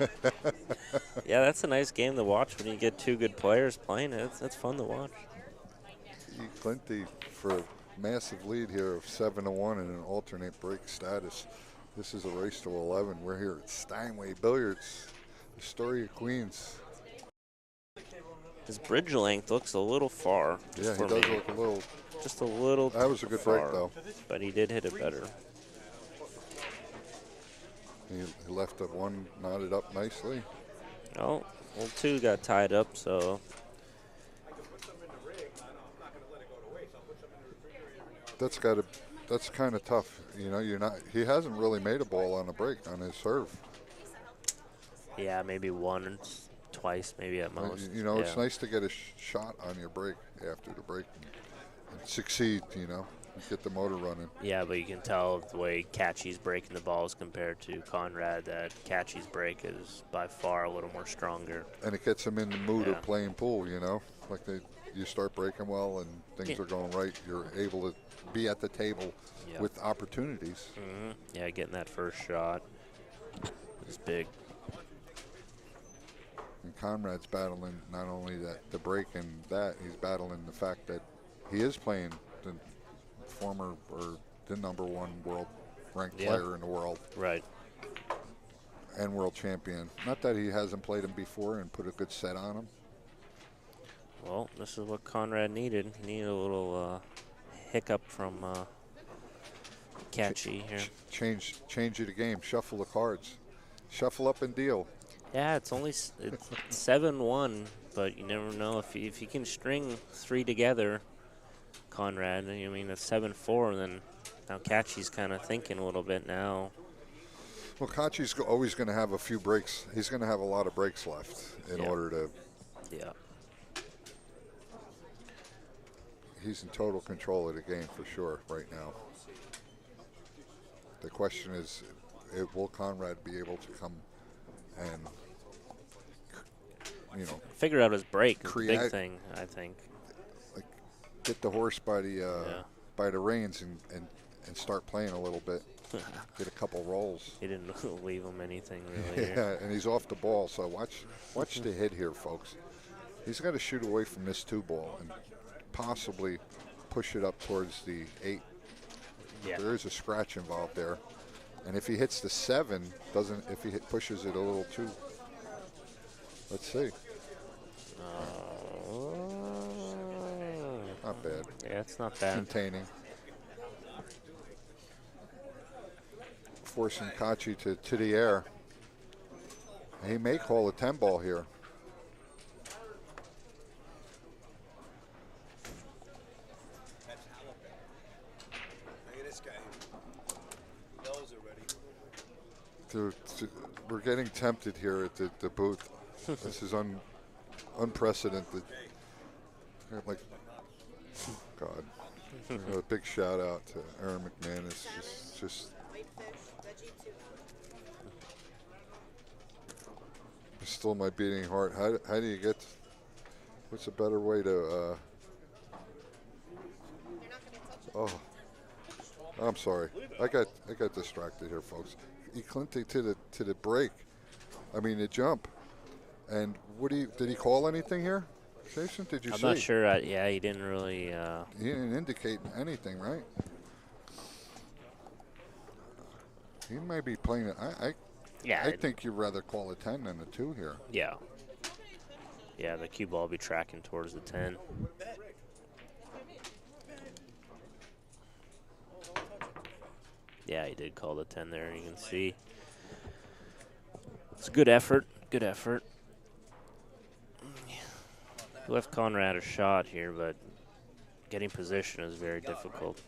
Yeah, that's a nice game to watch when you get 2 good players playing it. That's fun to watch. Clinty, for massive lead here of 7-1 in an alternate break status. This is a race to 11. We're here at Steinway Billiards, Astoria, Queens. His bridge length looks a little far. Yeah, he does look a little. Just a little. That was a good far, break, though. But he did hit it better. He left the one knotted up nicely. Oh, well, 2 got tied up, so. That's kind of tough. You know, he hasn't really made a ball on a break on his serve. Yeah, maybe once, twice, maybe at most. You know, it's nice to get a shot on your break after the break and succeed, you know, and get the motor running. Yeah, but you can tell the way Catchy's breaking the balls compared to Conrad that Catchy's break is by far a little more stronger. And it gets him in the mood of playing pool, you know. Like you start breaking well and things are going right, you're able to be at the table with opportunities. Yeah, getting that first shot is big. And Conrad's battling not only the break and that, he's battling the fact that he is playing the former or the #1 world ranked player in the world. Right. And world champion. Not that he hasn't played him before and put a good set on him. Well, this is what Conrad needed. He needed a little hiccup from Catchy here. Change of the game. Shuffle the cards. Shuffle up and deal. Yeah, it's 7-1, but you never know if you can string 3 together, Conrad. I mean, it's 7-4, and then now Catchy's kind of thinking a little bit now. Well, Kaci's always going to have a few breaks. He's going to have a lot of breaks left in order to. Yeah. He's in total control of the game for sure right now. The question is, will Conrad be able to come and, you know, figure out his break? The big thing, I think. Like, get the horse by the reins and start playing a little bit. Get a couple rolls. He didn't leave him anything really. Yeah, and he's off the ball. So watch the hit here, folks. He's got to shoot away from this 2 ball and possibly push it up towards the 8. Yeah. There is a scratch involved there. And if he hits the 7, if he pushes it a little too. Let's see. Not bad. Yeah, it's not bad. Containing. Forcing Kaci to the air. He may call a 10 ball here. We're getting tempted here at the booth. This is unprecedented. Like, God. A big shout out to Aaron McManus. Just still my beating heart. How do you get? What's a better way to? Oh, I'm sorry. I got distracted here, folks. Eklent to the break. I mean the jump. And did he call anything here? Jason, did you see? I'm not sure. Yeah, he didn't really. He didn't indicate anything, right? He may be playing it. I think you'd rather call a 10 than a 2 here. Yeah. Yeah, the cue ball will be tracking towards the 10. Yeah, he did call the 10 there. You can see. It's a good effort. Good effort. He left Conrad a shot here, but getting position is very difficult.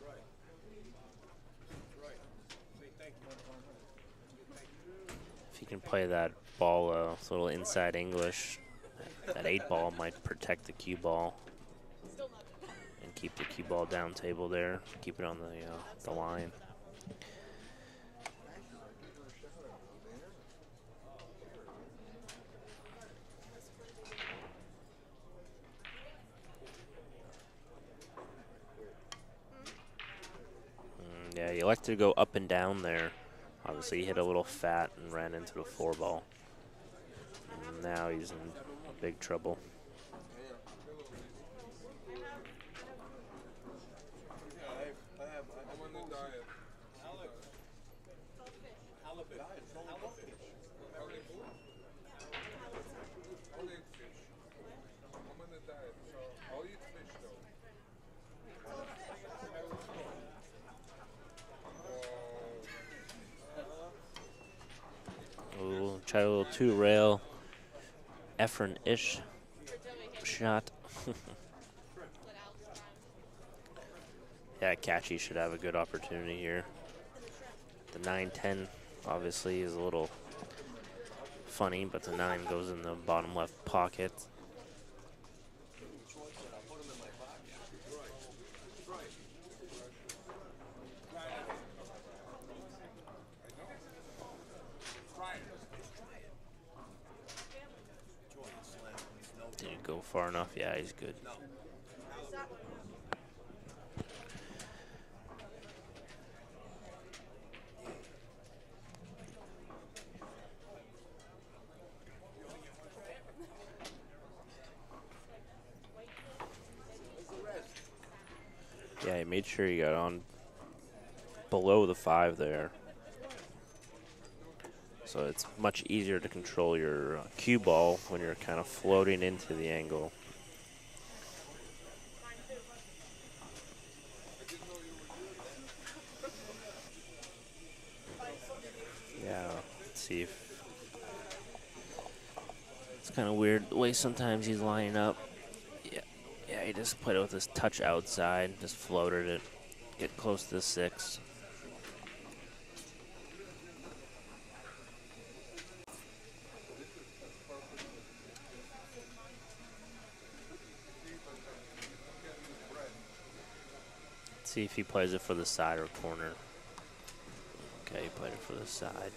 If he can play that ball a little inside English, that 8 ball might protect the cue ball and keep the cue ball down table there, keep it on the line. Yeah, he elected to go up and down there. Obviously, he hit a little fat and ran into the 4 ball. And now he's in big trouble. Ooh, try a little two-rail, Efren-ish shot. Yeah, Catchy should have a good opportunity here. The 9-10 obviously is a little funny, but the 9 goes in the bottom left pocket. Didn't go far enough. Yeah, he's good. Yeah, he made sure he got on below the 5 there. So it's much easier to control your cue ball when you're kind of floating into the angle. Yeah, let's see if it's kind of weird the way sometimes he's lining up. Yeah, he just played it with his touch outside, just floated it, get close to the 6. Let's see if he plays it for the side or corner. Okay, he played it for the side,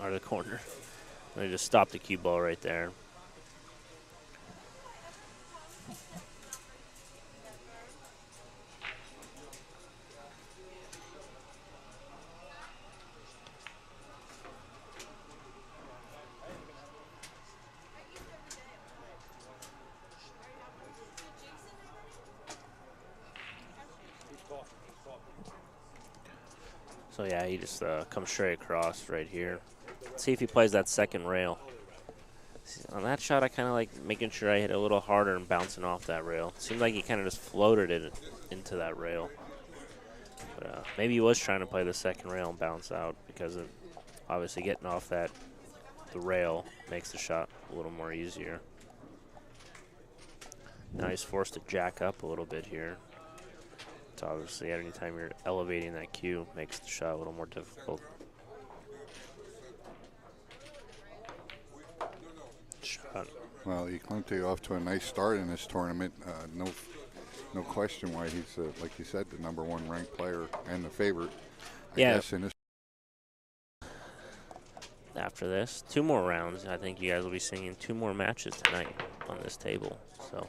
or the corner. They just stopped the cue ball right there. So yeah, he just comes straight across right here. Let's see if he plays that second rail. On that shot, I kind of like making sure I hit a little harder and bouncing off that rail. Seemed like he kind of just floated it into that rail. But maybe he was trying to play the second rail and bounce out, because of obviously getting off the rail makes the shot a little more easier. Now he's forced to jack up a little bit here. So obviously, anytime you're elevating that cue, makes the shot a little more difficult. Shot. Well, Eklent off to a nice start in this tournament. No question why he's, like you said, the #1 ranked player and the favorite. I guess in this. After this, 2 more rounds. I think you guys will be seeing 2 more matches tonight on this table. So.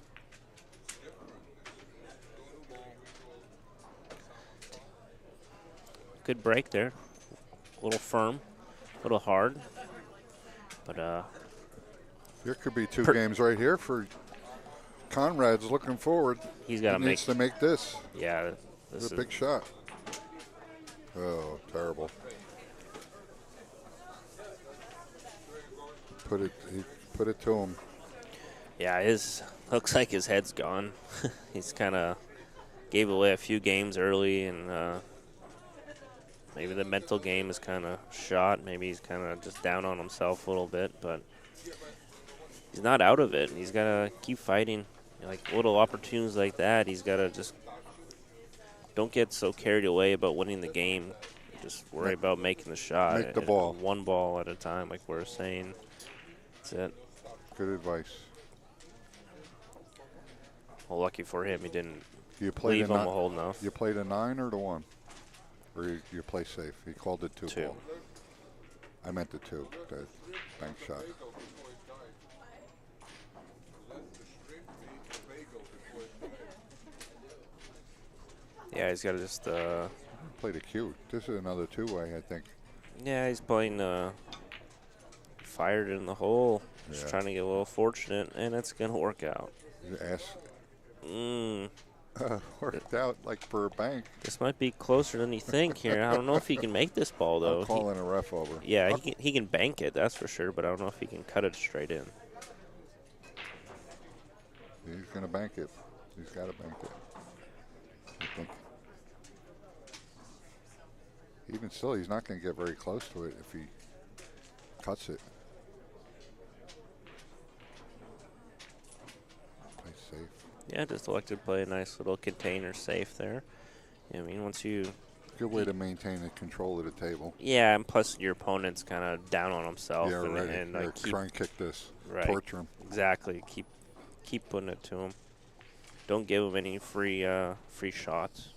Good break there. A little firm, a little hard, but there could be 2 games right here for Conrad's looking forward. He's got to make this. Yeah, this is a big shot. Oh, terrible. He put it to him. Yeah, looks like his head's gone. He's kind of gave away a few games early, and maybe the mental game is kind of shot. Maybe he's kind of just down on himself a little bit, but he's not out of it. He's got to keep fighting. Like little opportunities like that, he's got to just don't get so carried away about winning the game. Just worry about making the shot. Make the ball. 1 ball at a time, like we're saying. That's it. Good advice. Well, lucky for him, he didn't leave him a hold enough. You played a 9 or the 1? Or you play safe? He called it 2 ball. I meant the 2, the bank shot. Yeah, he's got to just play the cue. This is another 2-way, I think. Yeah, he's playing fired in the hole. Just trying to get a little fortunate, and it's going to work out. Worked out like for a bank. This might be closer than you think here. I don't know if he can make this ball, though. I'm calling a ref over. Yeah, he can bank it, that's for sure, but I don't know if he can cut it straight in. He's going to bank it. He's got to bank it. I think. Even still, he's not going to get very close to it if he cuts it. Play safe. Yeah, just elected to play a nice little container safe there. I mean, once you... Good way to maintain the control of the table. Yeah, and plus your opponent's kind of down on himself. Yeah, right. And Yeah, try and kick this. Right. Torture him. Exactly. Keep putting it to him. Don't give him any free shots.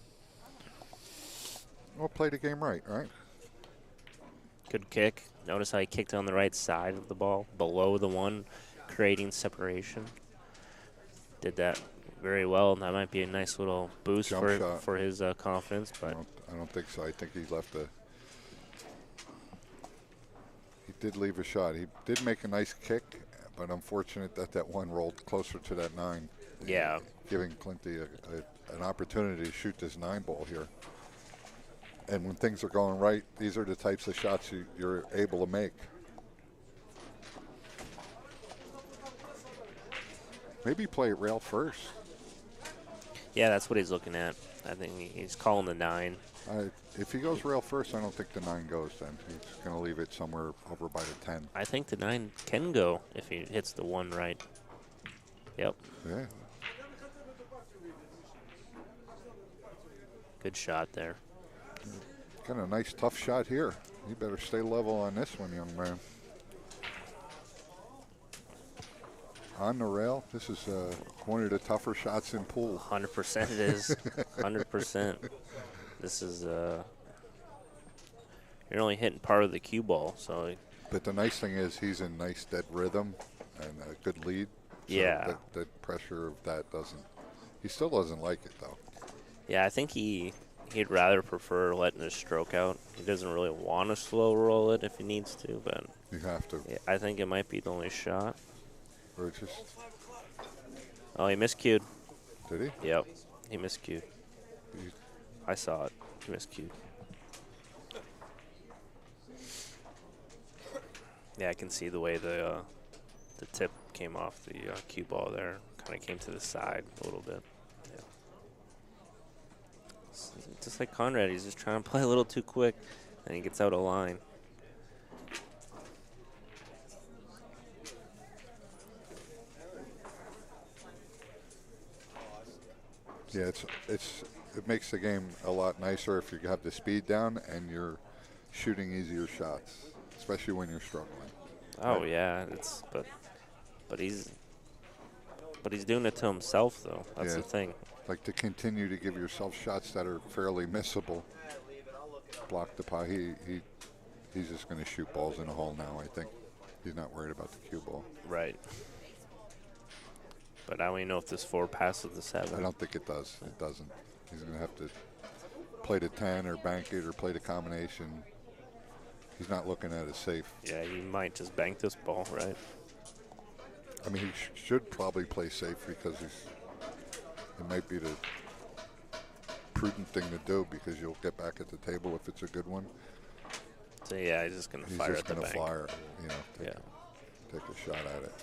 Well, play the game right? Good kick. Notice how he kicked on the right side of the ball, below the one, creating separation. Did that very well, and that might be a nice little boost for his confidence. But I don't think so. I think he left a... He did leave a shot. He did make a nice kick, but unfortunate that one rolled closer to that 9. Yeah. Giving Clinty an opportunity to shoot this 9 ball here. And when things are going right, these are the types of shots you're able to make. Maybe play it rail first. Yeah, that's what he's looking at. I think he's calling the 9. If he goes rail first, I don't think the 9 goes then. He's going to leave it somewhere over by the 10. I think the 9 can go if he hits the 1 right. Yep. Yeah. Good shot there. Got a nice tough shot here. You better stay level on this one, young man. On the rail, this is one of the tougher shots in pool. 100% it is. 100%. This is, you're only hitting part of the cue ball, so. But the nice thing is he's in nice dead rhythm and a good lead. So yeah. The pressure of that doesn't, he still doesn't like it though. Yeah, I think he'd rather prefer letting his stroke out. He doesn't really want to slow roll it if he needs to, but. You have to. Yeah, I think it might be the only shot. Or just. Oh, he miscued. Did he? Yep, he miscued. I saw it. He miscued. Yeah, I can see the way the tip came off the cue ball there. Kind of came to the side a little bit. Yeah. Just like Conrad, he's just trying to play a little too quick, and he gets out of line. Yeah, it makes the game a lot nicer if you have the speed down and you're shooting easier shots, especially when you're struggling. Oh yeah, but he's doing it to himself though. That's the thing. Like to continue to give yourself shots that are fairly missable. Block the pot. He's just going to shoot balls in the hole now. I think he's not worried about the cue ball. Right. But I don't even know if this 4 passes the 7. I don't think it does. It doesn't. He's going to have to play the 10 or bank it or play the combination. He's not looking at it safe. Yeah, he might just bank this ball, right? I mean, he should probably play safe because it might be the prudent thing to do because you'll get back at the table if it's a good one. So yeah, he's just going to fire at the bank. He's just going to fire, take a shot at it.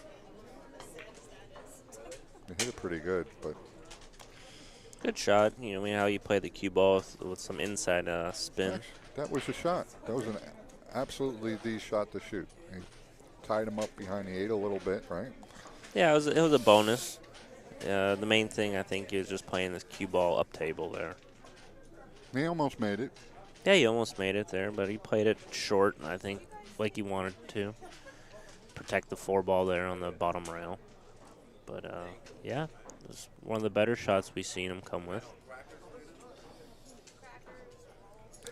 He hit it pretty good, but good shot. You know how you play the cue ball with some inside spin. That was a shot. That was absolutely the shot to shoot. He tied him up behind the 8 a little bit, right? Yeah, it was a bonus. The main thing I think is just playing this cue ball up table there. He almost made it. Yeah, he almost made it there, but he played it short. I think like he wanted to protect the 4 ball there on the bottom rail. But, yeah, it was one of the better shots we've seen him come with.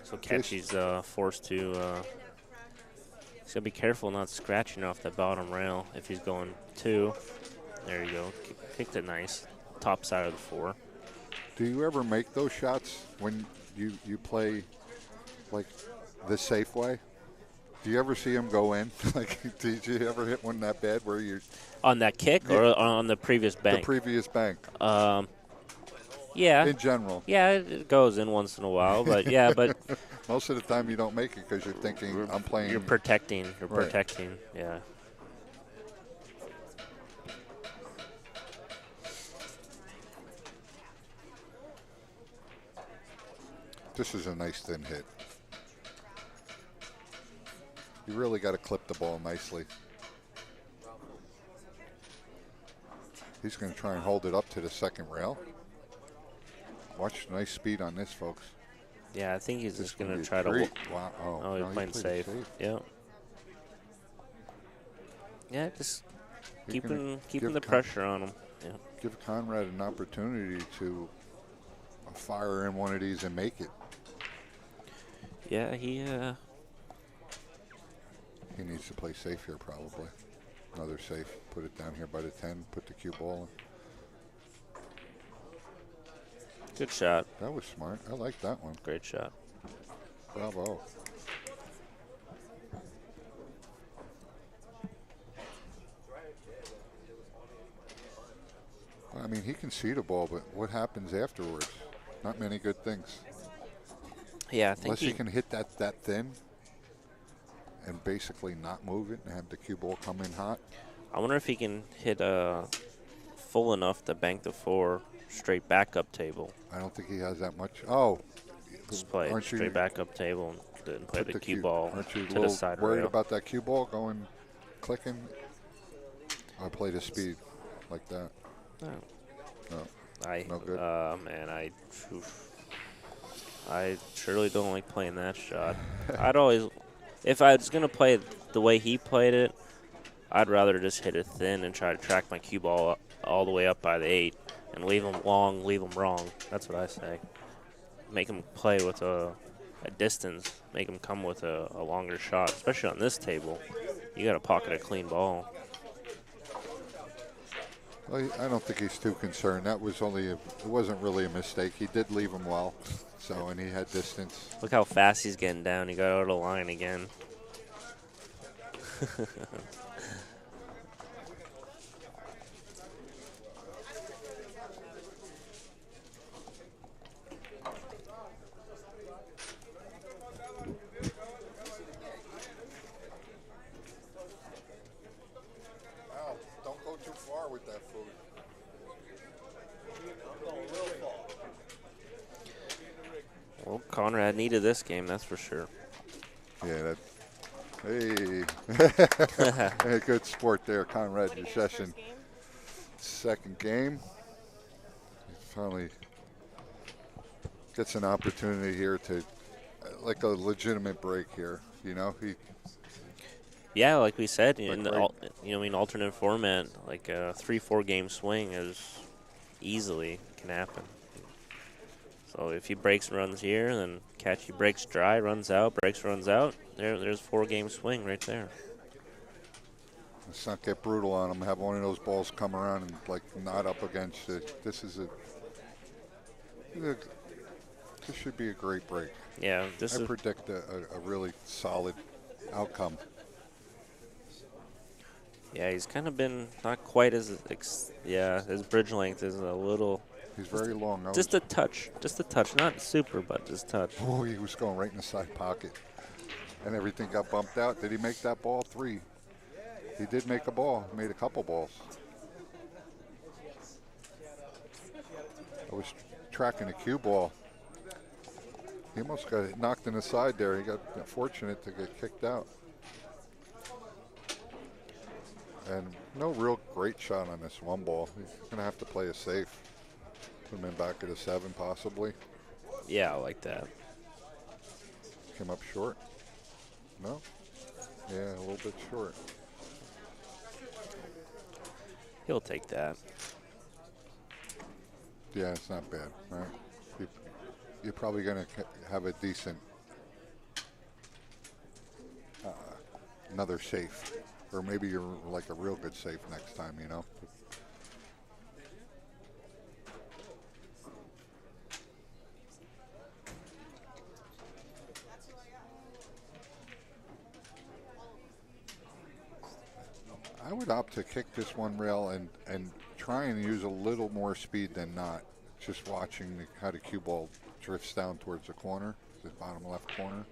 So Catchy's forced to he's got to be careful not scratching off that bottom rail if he's going 2. There you go. Kicked it nice. Top side of the 4. Do you ever make those shots when you play, like, the safe way? Do you ever see him go in? Like, did you ever hit one that bad where you... On that kick or on the previous bank? The previous bank. Yeah. In general. Yeah, it goes in once in a while, but yeah, but Most of the time you don't make it because you're thinking, I'm playing. you're protecting. You're Right. protecting. Yeah. This is a nice thin hit. You really got to clip the ball nicely. He's going to try and hold it up to the second rail. Watch nice speed on this, folks. Yeah, I think he's This just going could to be try to. great. Wow. Oh, no, he's he playing played it safe. Yeah. Yeah, just He's gonna keeping give the pressure on him. Yeah. Give Conrad an opportunity to fire in one of these and make it. Yeah, he. He needs to play safe here, probably. Another safe. Put it down here by the 10. Put the cue ball in. Good shot. That was smart. I like that one. Great shot. Bravo. I mean, he can see the ball, but what happens afterwards? Not many good things. Yeah, I think Unless he can hit that thin and basically not move it and have the cue ball come in hot. I wonder if he can hit full enough to bank the 4 straight backup table. I don't think he has that much. Oh, Just play aren't straight you, backup table and then play put the cue ball Aren't you a to the little side worried rail. about that cue ball going, clicking? I play the speed like that. No. No. No good. Man, I surely don't like playing that shot. I'd always, if I was gonna play it the way he played it, I'd rather just hit it thin and try to track my cue ball up, all the way up by the 8 and leave him long, leave him wrong. That's what I say. Make him play with a distance. Make him come with a longer shot, especially on this table. You got to pocket a clean ball. Well, I don't think he's too concerned. That was it wasn't really a mistake. He did leave him well, so, and he had distance. Look how fast he's getting down. He got out of the line again. Al, don't go too far with that food. Well, Conrad needed this game, that's for sure. Yeah, hey, hey, good sport there, Konrad Juszczyszyn. Second game. He finally gets an opportunity here to, like a legitimate break here. You know, Yeah, like we said, Like in the alternate format, like a 3-4 game swing is easily can happen. So if he breaks and runs here, then Catchy breaks dry, runs out, breaks, runs out. There's 4-game swing right there. let's not get brutal on him. Have one of those balls come around and like not up against it. This should be a great break. Yeah, I predict a really solid outcome. Yeah, he's kind of been not quite as his bridge length is a little. He's very long. Just a touch, not super, but just touch. Oh, he was going right in the side pocket, and everything got bumped out. Did he make that ball? 3. He did make a ball. Made a couple balls. I was tracking a cue ball. He almost got knocked in the side there. He got fortunate to get kicked out. And no real great shot on this one ball. He's going to have to play it safe. Put him in back at a 7 possibly. Yeah, I like that. Came up short. No? Yeah, a little bit short. He'll take that. Yeah, it's not bad, right? You're probably going to have a decent another safe. Or maybe you're like a real good safe next time, you know? I would opt to kick this one rail and try and use a little more speed than not. just watching how the cue ball drifts down towards the corner, the bottom left corner.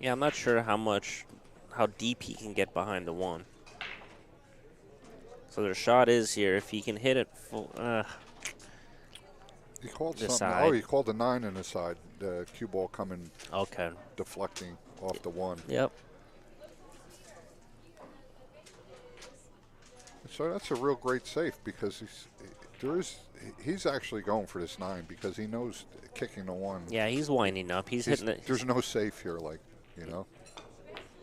Yeah, I'm not sure how deep he can get behind the one. So their shot is here. If he can hit it full, He called the something. side. Oh, he called the 9 in the side. The cue ball coming, okay. deflecting off the 1. Yep. So that's a real great safe because he's actually going for this 9 because he knows kicking the 1. Yeah, he's winding up. He's hitting it. There's no safe here,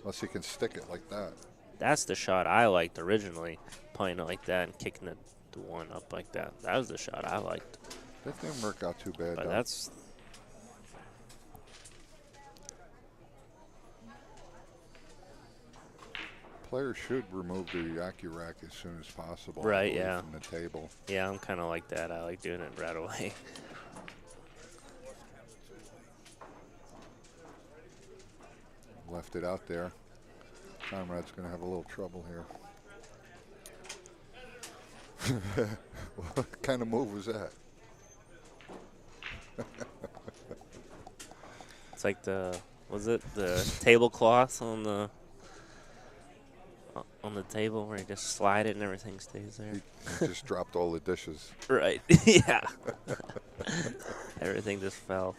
unless he can stick it like that. That's the shot I liked originally, playing it like that and kicking the 1 up like that. That was the shot I liked. That didn't work out too bad. But though. that's. Players should remove the AccuRack as soon as possible. Right, yeah. From the table. Yeah, I'm kind of like that. I like doing it right away. Left it out there. Conrad's going to have a little trouble here. What kind of move was that? It's like the tablecloth on the table where you just slide it and everything stays there. He just dropped all the dishes. Right. Yeah. Everything just fell.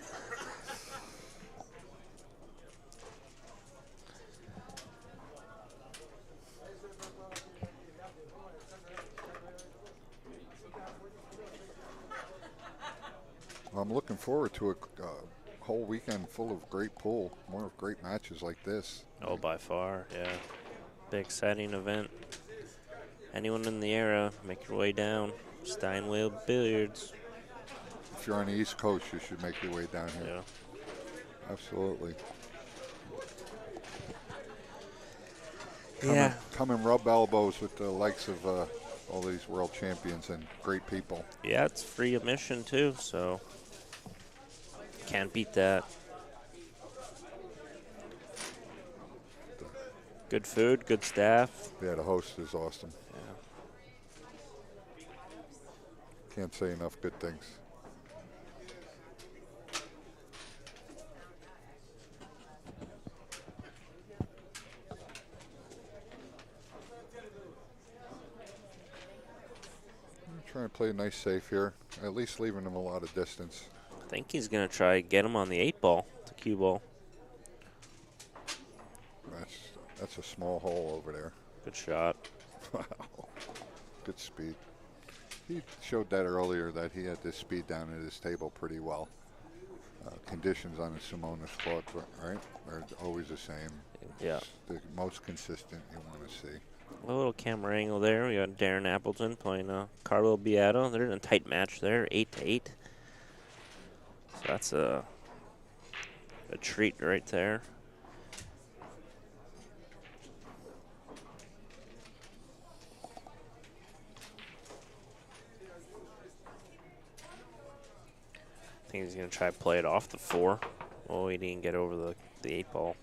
I'm looking forward to a whole weekend full of great pool, more of great matches like this. Oh, by far, yeah. Big exciting event. Anyone in the area, make your way down. Steinway Billiards. If you're on the East Coast, you should make your way down here. Yeah. Absolutely. Yeah. Come and rub elbows with the likes of all these world champions and great people. Yeah, it's free admission too, so can't beat that. Good food, good staff. Yeah, the host is awesome. Yeah. Can't say enough good things. Trying to play a nice safe here, at least leaving him a lot of distance. I think he's going to try to get him on the 8-ball, the cue ball. That's a small hole over there. Good shot. Wow. Good speed. He showed that earlier that he had this speed down at his table pretty well. Conditions on the Simonis court, right, are always the same. Yeah. It's the most consistent you want to see. A little camera angle there. We got Darren Appleton playing Carlo Beato. They're in a tight match there, 8-8. So that's a treat right there. I think he's going to try to play it off the 4. Oh, he didn't get over the 8-ball.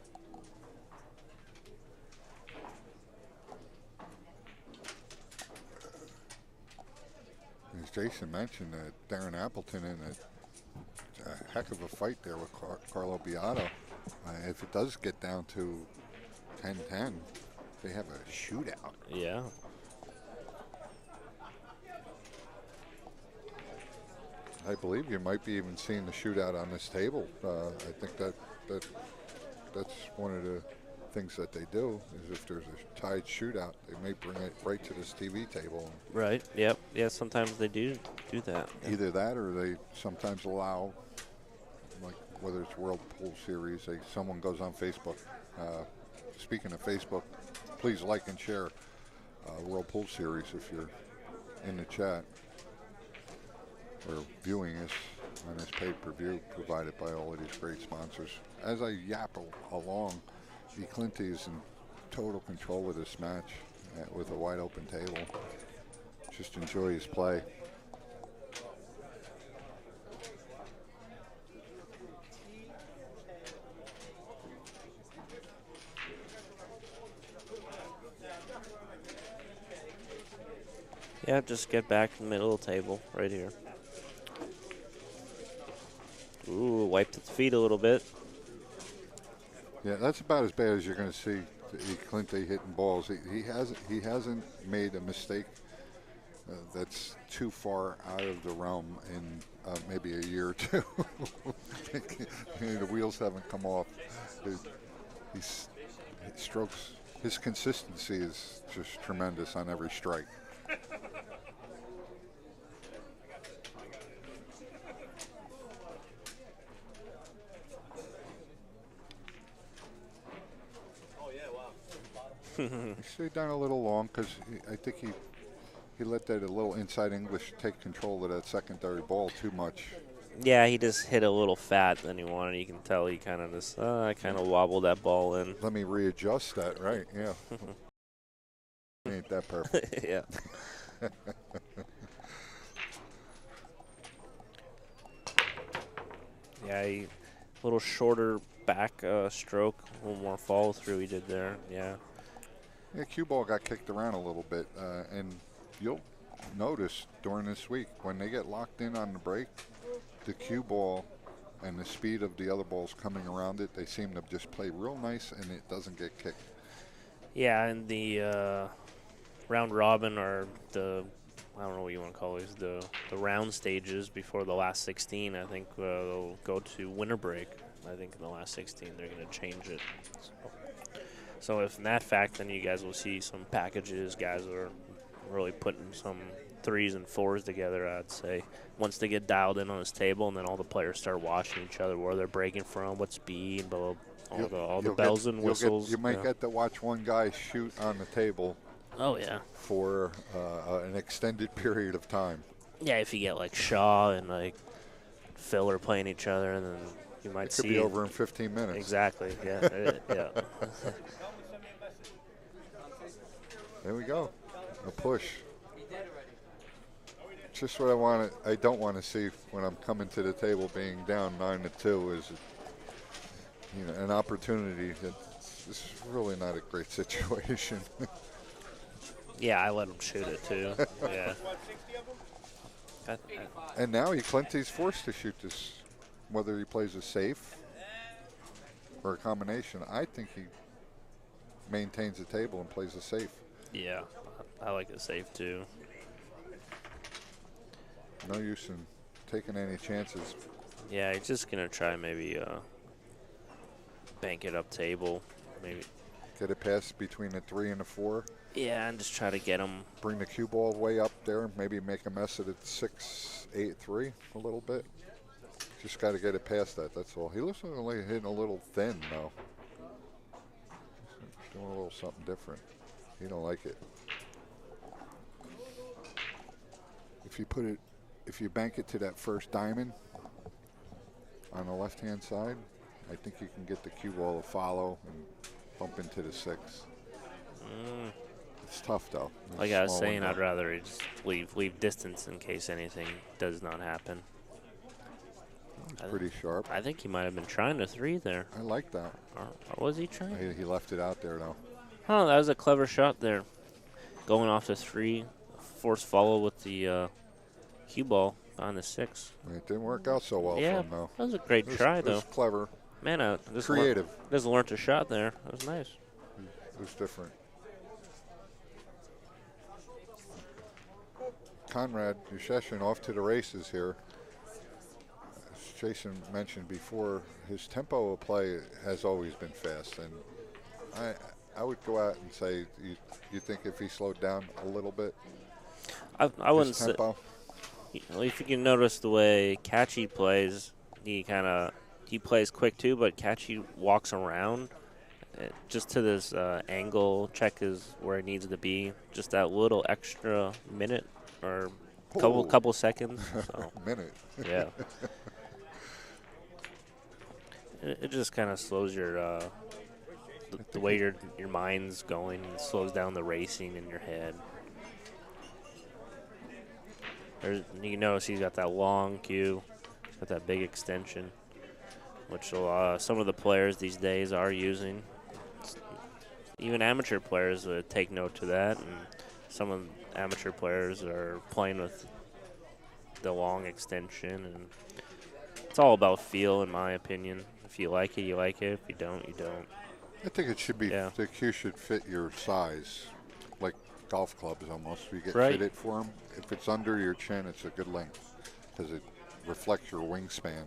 As Jason mentioned, Darren Appleton in a heck of a fight there with Carlo Beato. If it does get down to 10-10, they have a shootout. Yeah. I believe you might be even seeing the shootout on this table. I think that's one of the things that they do is if there's a tied shootout, they may bring it right to this TV table. Right. Yep. Yeah. Sometimes they do that. Either that, or they sometimes allow, like whether it's World Pool Series, someone goes on Facebook. Speaking of Facebook, please like and share World Pool Series if you're in the chat or viewing us on this pay-per-view provided by all of these great sponsors. As I yap along, Eklent is in total control of this match with a wide open table. Just enjoy his play. Yeah, just get back in the middle of the table right here. Ooh, wiped its feet a little bit. Yeah, that's about as bad as you're going to see Eklent hitting balls. He hasn't made a mistake that's too far out of the realm in maybe a year or two. The wheels haven't come off. His strokes, his consistency is just tremendous on every strike. He stayed down a little long because I think he let that a little inside English take control of that secondary ball too much. Yeah, he just hit a little fat than he wanted. You can tell he kind of just kind of wobbled that ball in. Let me readjust that, right? Yeah. Ain't that perfect. Yeah. Yeah, a little shorter back stroke, a little more follow through he did there. Yeah. Yeah, cue ball got kicked around a little bit, and you'll notice during this week when they get locked in on the break, the cue ball and the speed of the other balls coming around it, they seem to just play real nice and it doesn't get kicked. Yeah, and the round robin or I don't know what you want to call these, the round stages before the last 16, I think they'll go to winter break. I think in the last 16 they're going to change it. So if in that fact, then you guys will see some packages. Guys are really putting some 3s and 4s together, I'd say, once they get dialed in on this table, and then all the players start watching each other, where they're breaking from, what speed, blah, blah, all the bells and whistles. You might get to watch one guy shoot on the table. Oh, yeah. For an extended period of time. Yeah, if you get like Shaw and like Phil are playing each other, and then you might see it could be over in 15 minutes. Exactly. Yeah. Yeah. There we go. A push. Just what I want. I don't want to see when I'm coming to the table being down 9-2 is, an opportunity. It's really not a great situation. Yeah, I let him shoot it too. Yeah. And now Eklent's forced to shoot this, whether he plays a safe or a combination. I think he maintains the table and plays a safe. Yeah, I like the safe too. No use in taking any chances. Yeah, he's just gonna try maybe bank it up table, maybe get it past between the 3 and the 4. Yeah, and just try to get him. Bring the cue ball way up there. Maybe make a mess of it 6-8-3 a little bit. Just got to get it past that. That's all. He looks like he's hitting a little thin now. Doing a little something different. He don't like it. If you bank it to that first diamond on the left-hand side, I think you can get the cue ball to follow and bump into the 6. It's tough though. Like I was saying, I'd rather just leave distance in case anything does not happen. It's pretty sharp. I think he might have been trying to 3 there. I like that. Or was he trying? He left it out there though. Oh, that was a clever shot there. Going off the 3, force follow with the cue ball on the 6. It didn't work out so well for him though. That was a great try though. It was clever. Man, creative. Just learned a shot there. That was nice. It was different. Konrad Juszczyszyn off to the races here. As Jason mentioned before, his tempo of play has always been fast, and I would go out and say, you think if he slowed down a little bit, I wouldn't say. Tempo? If you can notice the way Catchy plays, he plays quick too, but Catchy walks around just to this angle. Check is where it needs to be. Just that little extra minute or couple seconds. So, minute. Yeah. It just kind of slows your the way your mind's going. It slows down the racing in your head. You notice he's got that long cue, he's got that big extension, which some of the players these days are using. Even amateur players would take note to that, and some of the amateur players are playing with the long extension, and It's all about feel, in my opinion. If you like it, you like it. If you don't, you don't. I think it should be, Yeah. the cue should fit your size, like golf clubs almost. You get Right. fitted for them. If it's under your chin, it's a good length because it reflects your wingspan.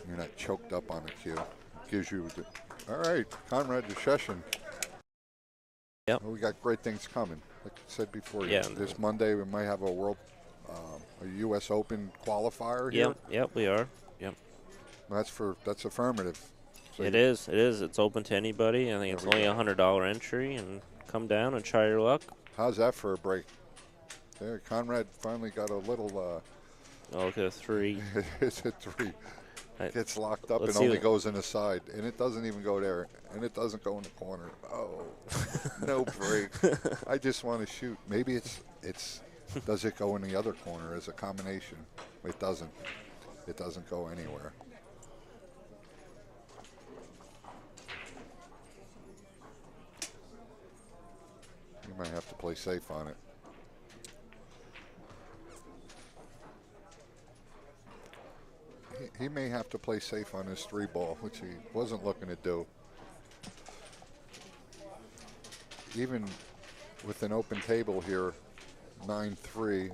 You're not choked up on the cue. It gives you the, all right, Konrad Juszczyszyn. Yep. Well, we got great things coming. Like I said before, Yeah. this Monday we might have a U.S. Open qualifier here. Yep, we are. Yep. That's affirmative. So It is. It's open to anybody. I think it's only a $100 entry, and come down and try your luck. How's that for a break? There, Conrad finally got a little. Oh, look at a 3. It's a 3. Gets locked up Let's and see only what- goes in the side, and it doesn't even go there, and it doesn't go in the corner. Oh, no break. I just want to shoot. Maybe it's does it go in the other corner as a combination? It doesn't. It doesn't go anywhere. You might have to play safe on it. He may have to play safe on his 3-ball, which he wasn't looking to do. Even with an open table here, 9-3,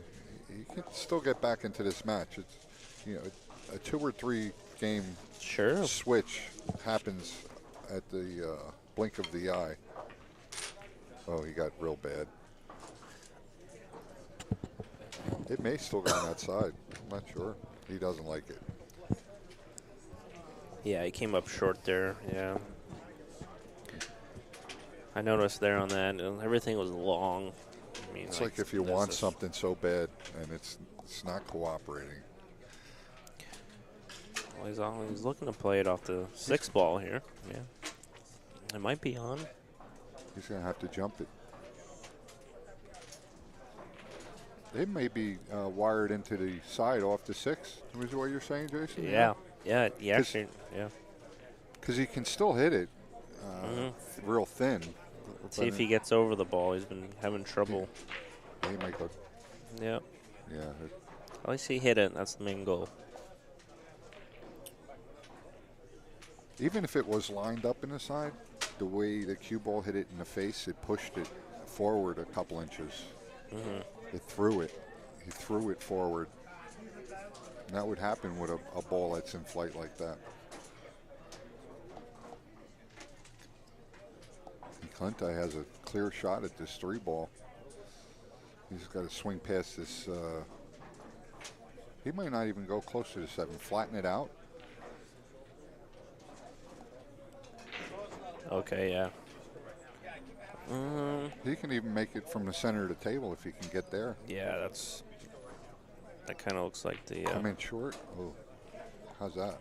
he can still get back into this match. It's, you know, a 2 or 3 game switch happens at the blink of the eye. Oh, he got real bad. It may still go on that side. I'm not sure. He doesn't like it. Yeah, he came up short there. Yeah. I noticed there on that, and everything was long. I mean, It's like if you want something so bad and it's not cooperating. Well, he's looking to play it off the 6-ball here. Yeah. It might be on. He's going to have to jump it. They may be wired into the side off the 6. Is what you're saying, Jason? Yeah. Yeah, he actually, yeah. Because he can still hit it real thin. Let's see if he gets over the ball. He's been having trouble. He might go. Yep. Yeah. At least he hit it. That's the main goal. Even if it was lined up in the side, the way the cue ball hit it in the face, it pushed it forward a couple inches. It threw it. He threw it forward. And that would happen with a ball that's in flight like that. Eklent Kaci has a clear shot at this 3-ball. He's got to swing past this. He might not even go close to the 7. Flatten it out. Okay, yeah. He can even make it from the center of the table if he can get there. Yeah, that kind of looks like the. Come in short. Oh, how's that?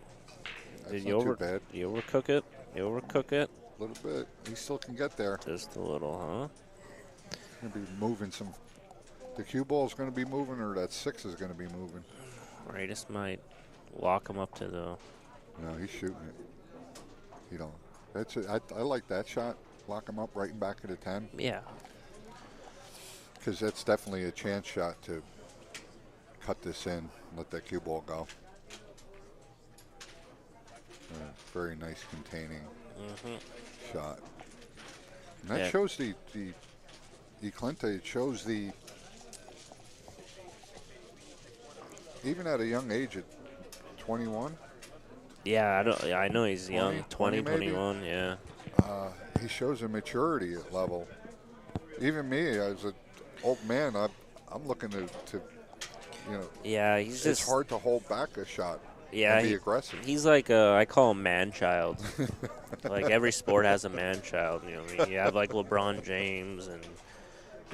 That's Did not too bad. you overcook it? You overcook it? A little bit. He still can get there. Just a little, huh? Going to be moving some. The cue ball is going to be moving, or that 6 is going to be moving. Right, this might lock him up to the. No, he's shooting it. You know, that's it. I like that shot. Lock him up right in back of the 10. Yeah. Because that's definitely a chance shot to cut this in, let that cue ball go. Very nice containing shot. And that shows the Eklent Kaci, it shows the, even at a young age at 21. Yeah, I know he's young, 20 maybe? 21, yeah. He shows a maturity level. Even me, as an old man, I'm looking to you know. Yeah, he's it's just hard to hold back a shot. Yeah, and be aggressive. He's like I call him man child. Like every sport has a man child. You know, I mean, you have like LeBron James, and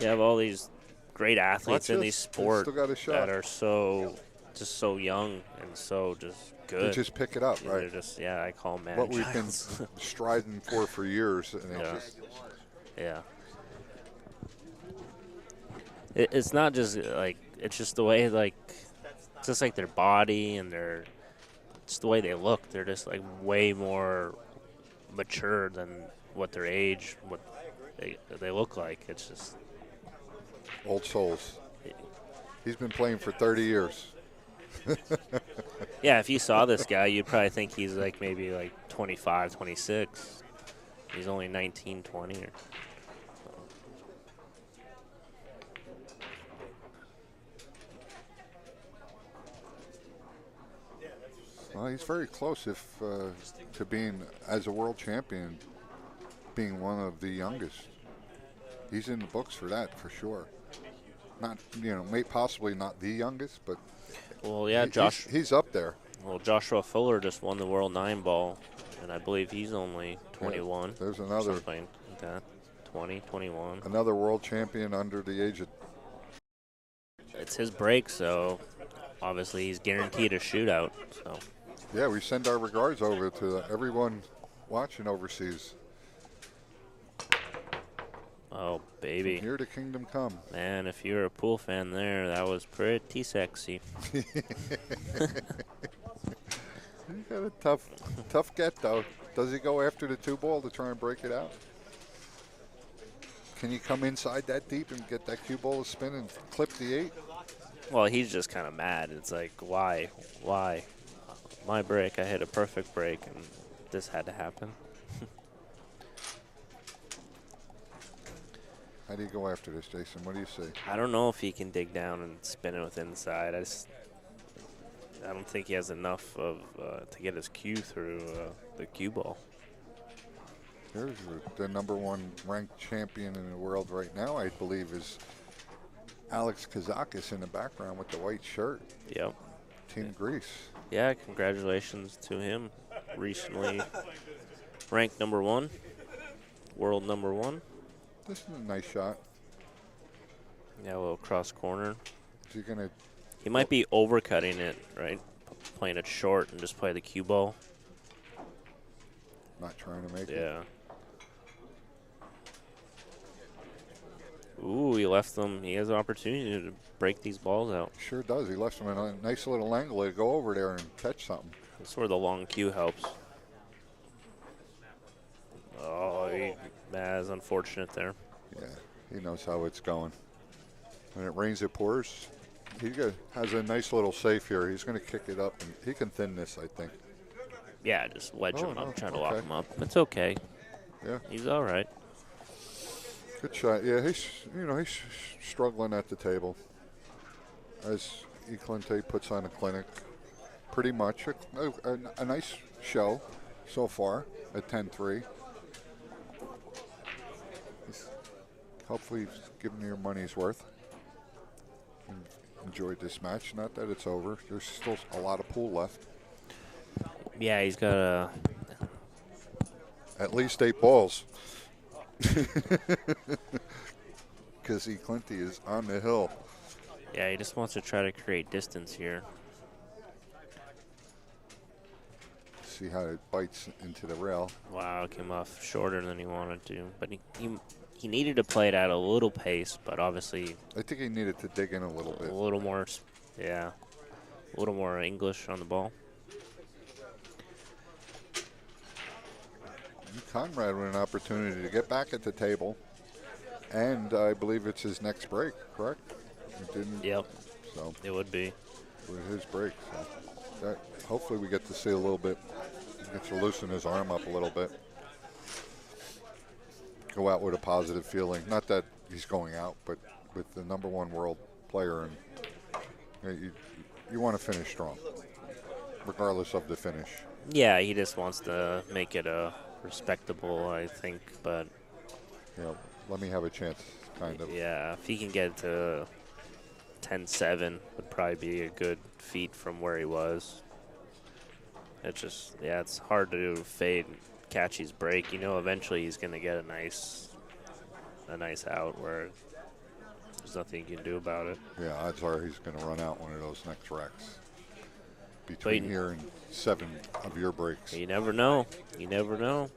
you have all these great athletes in these sports that are so young and so just good. They just pick it up, right? They're just I call them man what childs. we've been striding for years, and it's not just like it's just the way just like their body and it's the way they look. They're just like way more mature than what their age, what they look like. It's just old souls. He's been playing for 30 years. Yeah, if you saw this guy, you'd probably think he's like maybe like 25, 26. He's only 19, 20. Or, Well, he's very close to being, as a world champion, being one of the youngest. He's in the books for that, for sure. Not, possibly not the youngest, but well, yeah, he's up there. Well, Joshua Fuller just won the World 9 Ball, and I believe he's only 21. Yeah, there's another. Something like that. 20, 21. Another world champion under the age of. It's his break, so obviously he's guaranteed a shootout. So. Yeah, we send our regards over to everyone watching overseas. Oh, baby. From here to kingdom come. Man, if you're a pool fan there, that was pretty sexy. He got a tough get, though. Does he go after the 2-ball to try and break it out? Can you come inside that deep and get that cue ball to spin and clip the 8? Well, he's just kind of mad. It's like, why? Why? My break, I hit a perfect break, and this had to happen. How do you go after this, Jason? What do you see? I don't know if he can dig down and spin it with inside. I don't think he has enough of to get his cue through the cue ball. Here's the #1 ranked champion in the world right now, I believe, is Alex Kazakis in the background with the white shirt. Yep. Team Greece. Yeah, congratulations to him. Recently ranked #1, world #1. This is a nice shot. Yeah, a little cross corner. Is he gonna? He might be overcutting it, right? Playing it short and just play the cue ball. Not trying to make it. Yeah. Ooh, he left them. He has an opportunity to break these balls out. Sure does. He left them in a nice little angle to go over there and catch something. That's where the long cue helps. Oh, that's unfortunate there. Yeah, he knows how it's going. When it rains, it pours. He has a nice little safe here. He's going to kick it up, and he can thin this, I think. Yeah, just wedge him up, try to lock okay. him up. It's okay. Yeah, he's all right. Good shot. Yeah, he's struggling at the table as Eklent puts on a clinic. Pretty much a nice show so far at 10-3. Hopefully, he's giving you your money's worth. Enjoyed this match. Not that it's over. There's still a lot of pool left. Yeah, he's got at least 8 balls. Because Eklent is on the hill. Yeah, he just wants to try to create distance here. See how it bites into the rail. Wow, it came off shorter than he wanted to. But he needed to play it at a little pace, but obviously... I think he needed to dig in a little bit. A little more, yeah. A little more English on the ball. Conrad with an opportunity to get back at the table. And I believe it's his next break, correct? It didn't, yep. So it would be. With his break. So that, hopefully we get to see a little bit. He gets to loosen his arm up a little bit. Go out with a positive feeling. Not that he's going out, but with the #1 world player, and you want to finish strong, regardless of the finish. Yeah, he just wants to make it a respectable, I think, but... let me have a chance, kind of. Yeah, if he can get to 10-7, would probably be a good feat from where he was. It's just, yeah, it's hard to fade Kaci's break. Eventually he's going to get a nice out where there's nothing you can do about it. Yeah, odds are he's going to run out one of those next racks. Between here and 7 of your breaks. You never know. You never know.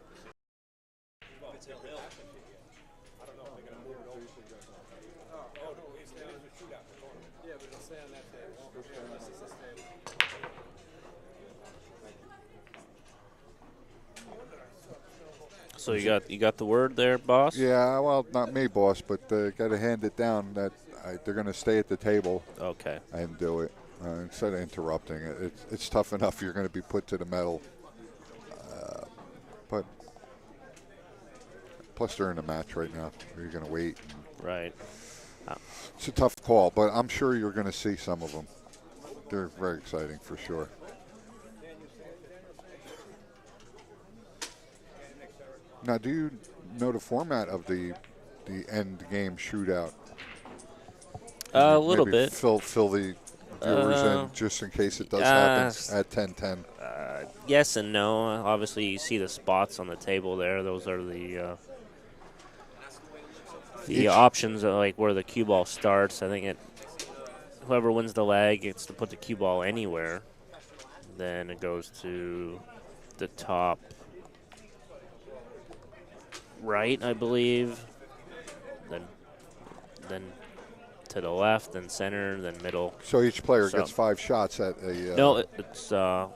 So you got the word there, boss? Yeah, well, not me, boss, but got to hand it down that they're going to stay at the table. Okay. And do it. instead of interrupting it. It's tough enough you're going to be put to the metal. But plus they're in a match right now. You're going to wait. Right. It's a tough call, but I'm sure you're going to see some of them. They're very exciting for sure. Now, do you know the format of the end game shootout? A little Maybe bit. Fill the viewers in just in case it does happen at 10:10. Yes and no. Obviously, you see the spots on the table there. Those are the options, like where the cue ball starts. I think whoever wins the leg gets to put the cue ball anywhere. Then it goes to the top right, I believe. Then to the left, then center, then middle. So each player gets 5 shots at a. No, it's a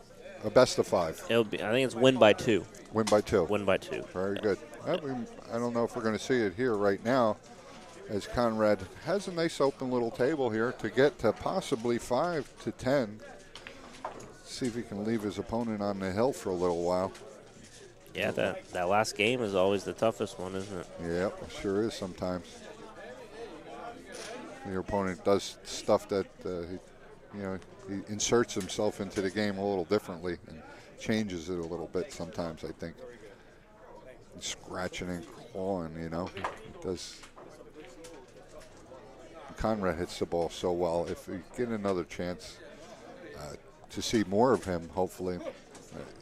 best of 5. It'll be. I think it's win by 2. Win by 2. Win by 2. Very good. I don't know if we're going to see it here right now, as Conrad has a nice open little table here to get to possibly 5 to 10. See if he can leave his opponent on the hill for a little while. Yeah, that last game is always the toughest one, isn't it? Yep, it sure is sometimes. Your opponent does stuff that he inserts himself into the game a little differently and changes it a little bit sometimes, I think. Scratching and clawing, it does. Conrad hits the ball so well. If we get another chance to see more of him, hopefully,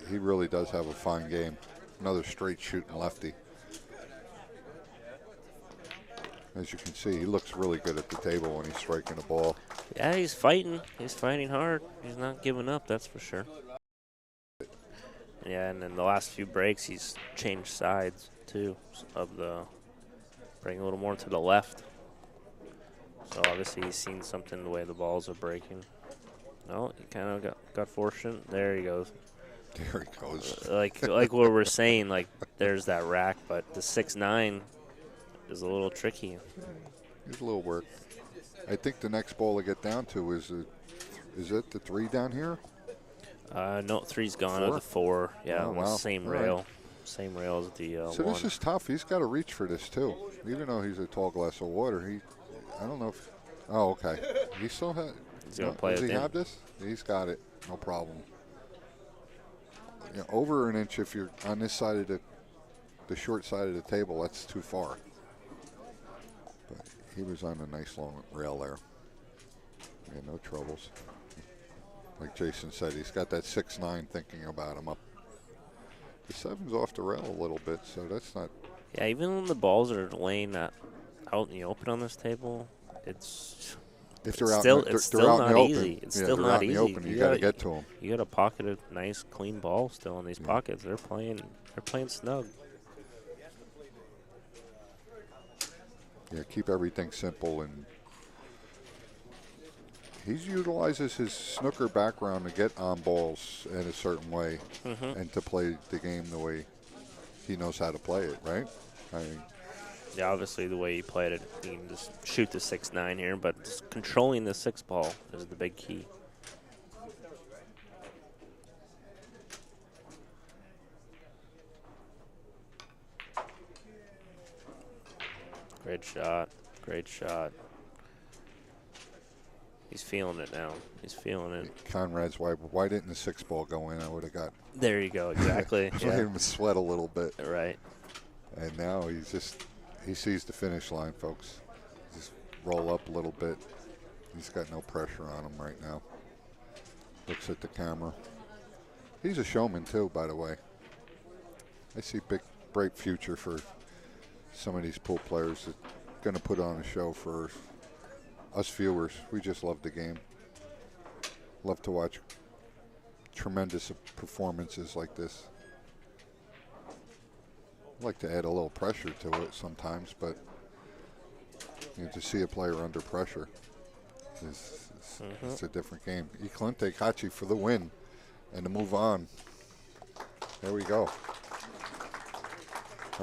he really does have a fine game. Another straight shooting lefty. As you can see, he looks really good at the table when he's striking the ball. Yeah, he's fighting. He's fighting hard. He's not giving up, that's for sure. Yeah, and in the last few breaks, he's changed sides, too, bringing a little more to the left. So obviously he's seen something the way the balls are breaking. No, he kind of got fortunate. There he goes. There he goes. Like what we're saying, like there's that rack, but the 6-9 is a little tricky. He's a little work. I think the next ball to get down to is it the 3 down here? No, 3's gone. 4? The 4, yeah, oh, on the wow. same All rail. Right. Same rail as the So 1. this is tough. He's got to reach for this too. Even though he's a tall glass of water, I don't know if. Oh, okay. He still has. He's gonna play it. Does he have this? He's got it. No problem. Over an inch if you're on this side of the short side of the table, that's too far. But he was on a nice long rail there. Yeah, no troubles. Like Jason said, he's got that 6-9 thinking about him up. The 7's off the rail a little bit, so that's not. Yeah, even when the balls are laying out in the open on this table, it's still not easy. It's still not easy. You got to get to them. You got to pocket a nice clean ball still in these pockets. They're playing snug. Yeah, keep everything simple, and he utilizes his snooker background to get on balls in a certain way and to play the game the way he knows how to play it, right? Yeah, obviously the way he played it, he can just shoot the 6-9 here, but just controlling the 6 ball is the big key. Great shot. Great shot. He's feeling it now. He's feeling it. Conrad's why didn't the 6 ball go in? I would have got. There you go. Exactly. Made him sweat a little bit. Right. And now he sees the finish line, folks. Just roll up a little bit. He's got no pressure on him right now. Looks at the camera. He's a showman too, by the way. I see bright future for some of these pool players that are going to put on a show for us viewers. We just love the game. Love to watch tremendous performances like this. I like to add a little pressure to it sometimes, but to see a player under pressure it's a different game. Eklent Kaci for the win and to move on. There we go.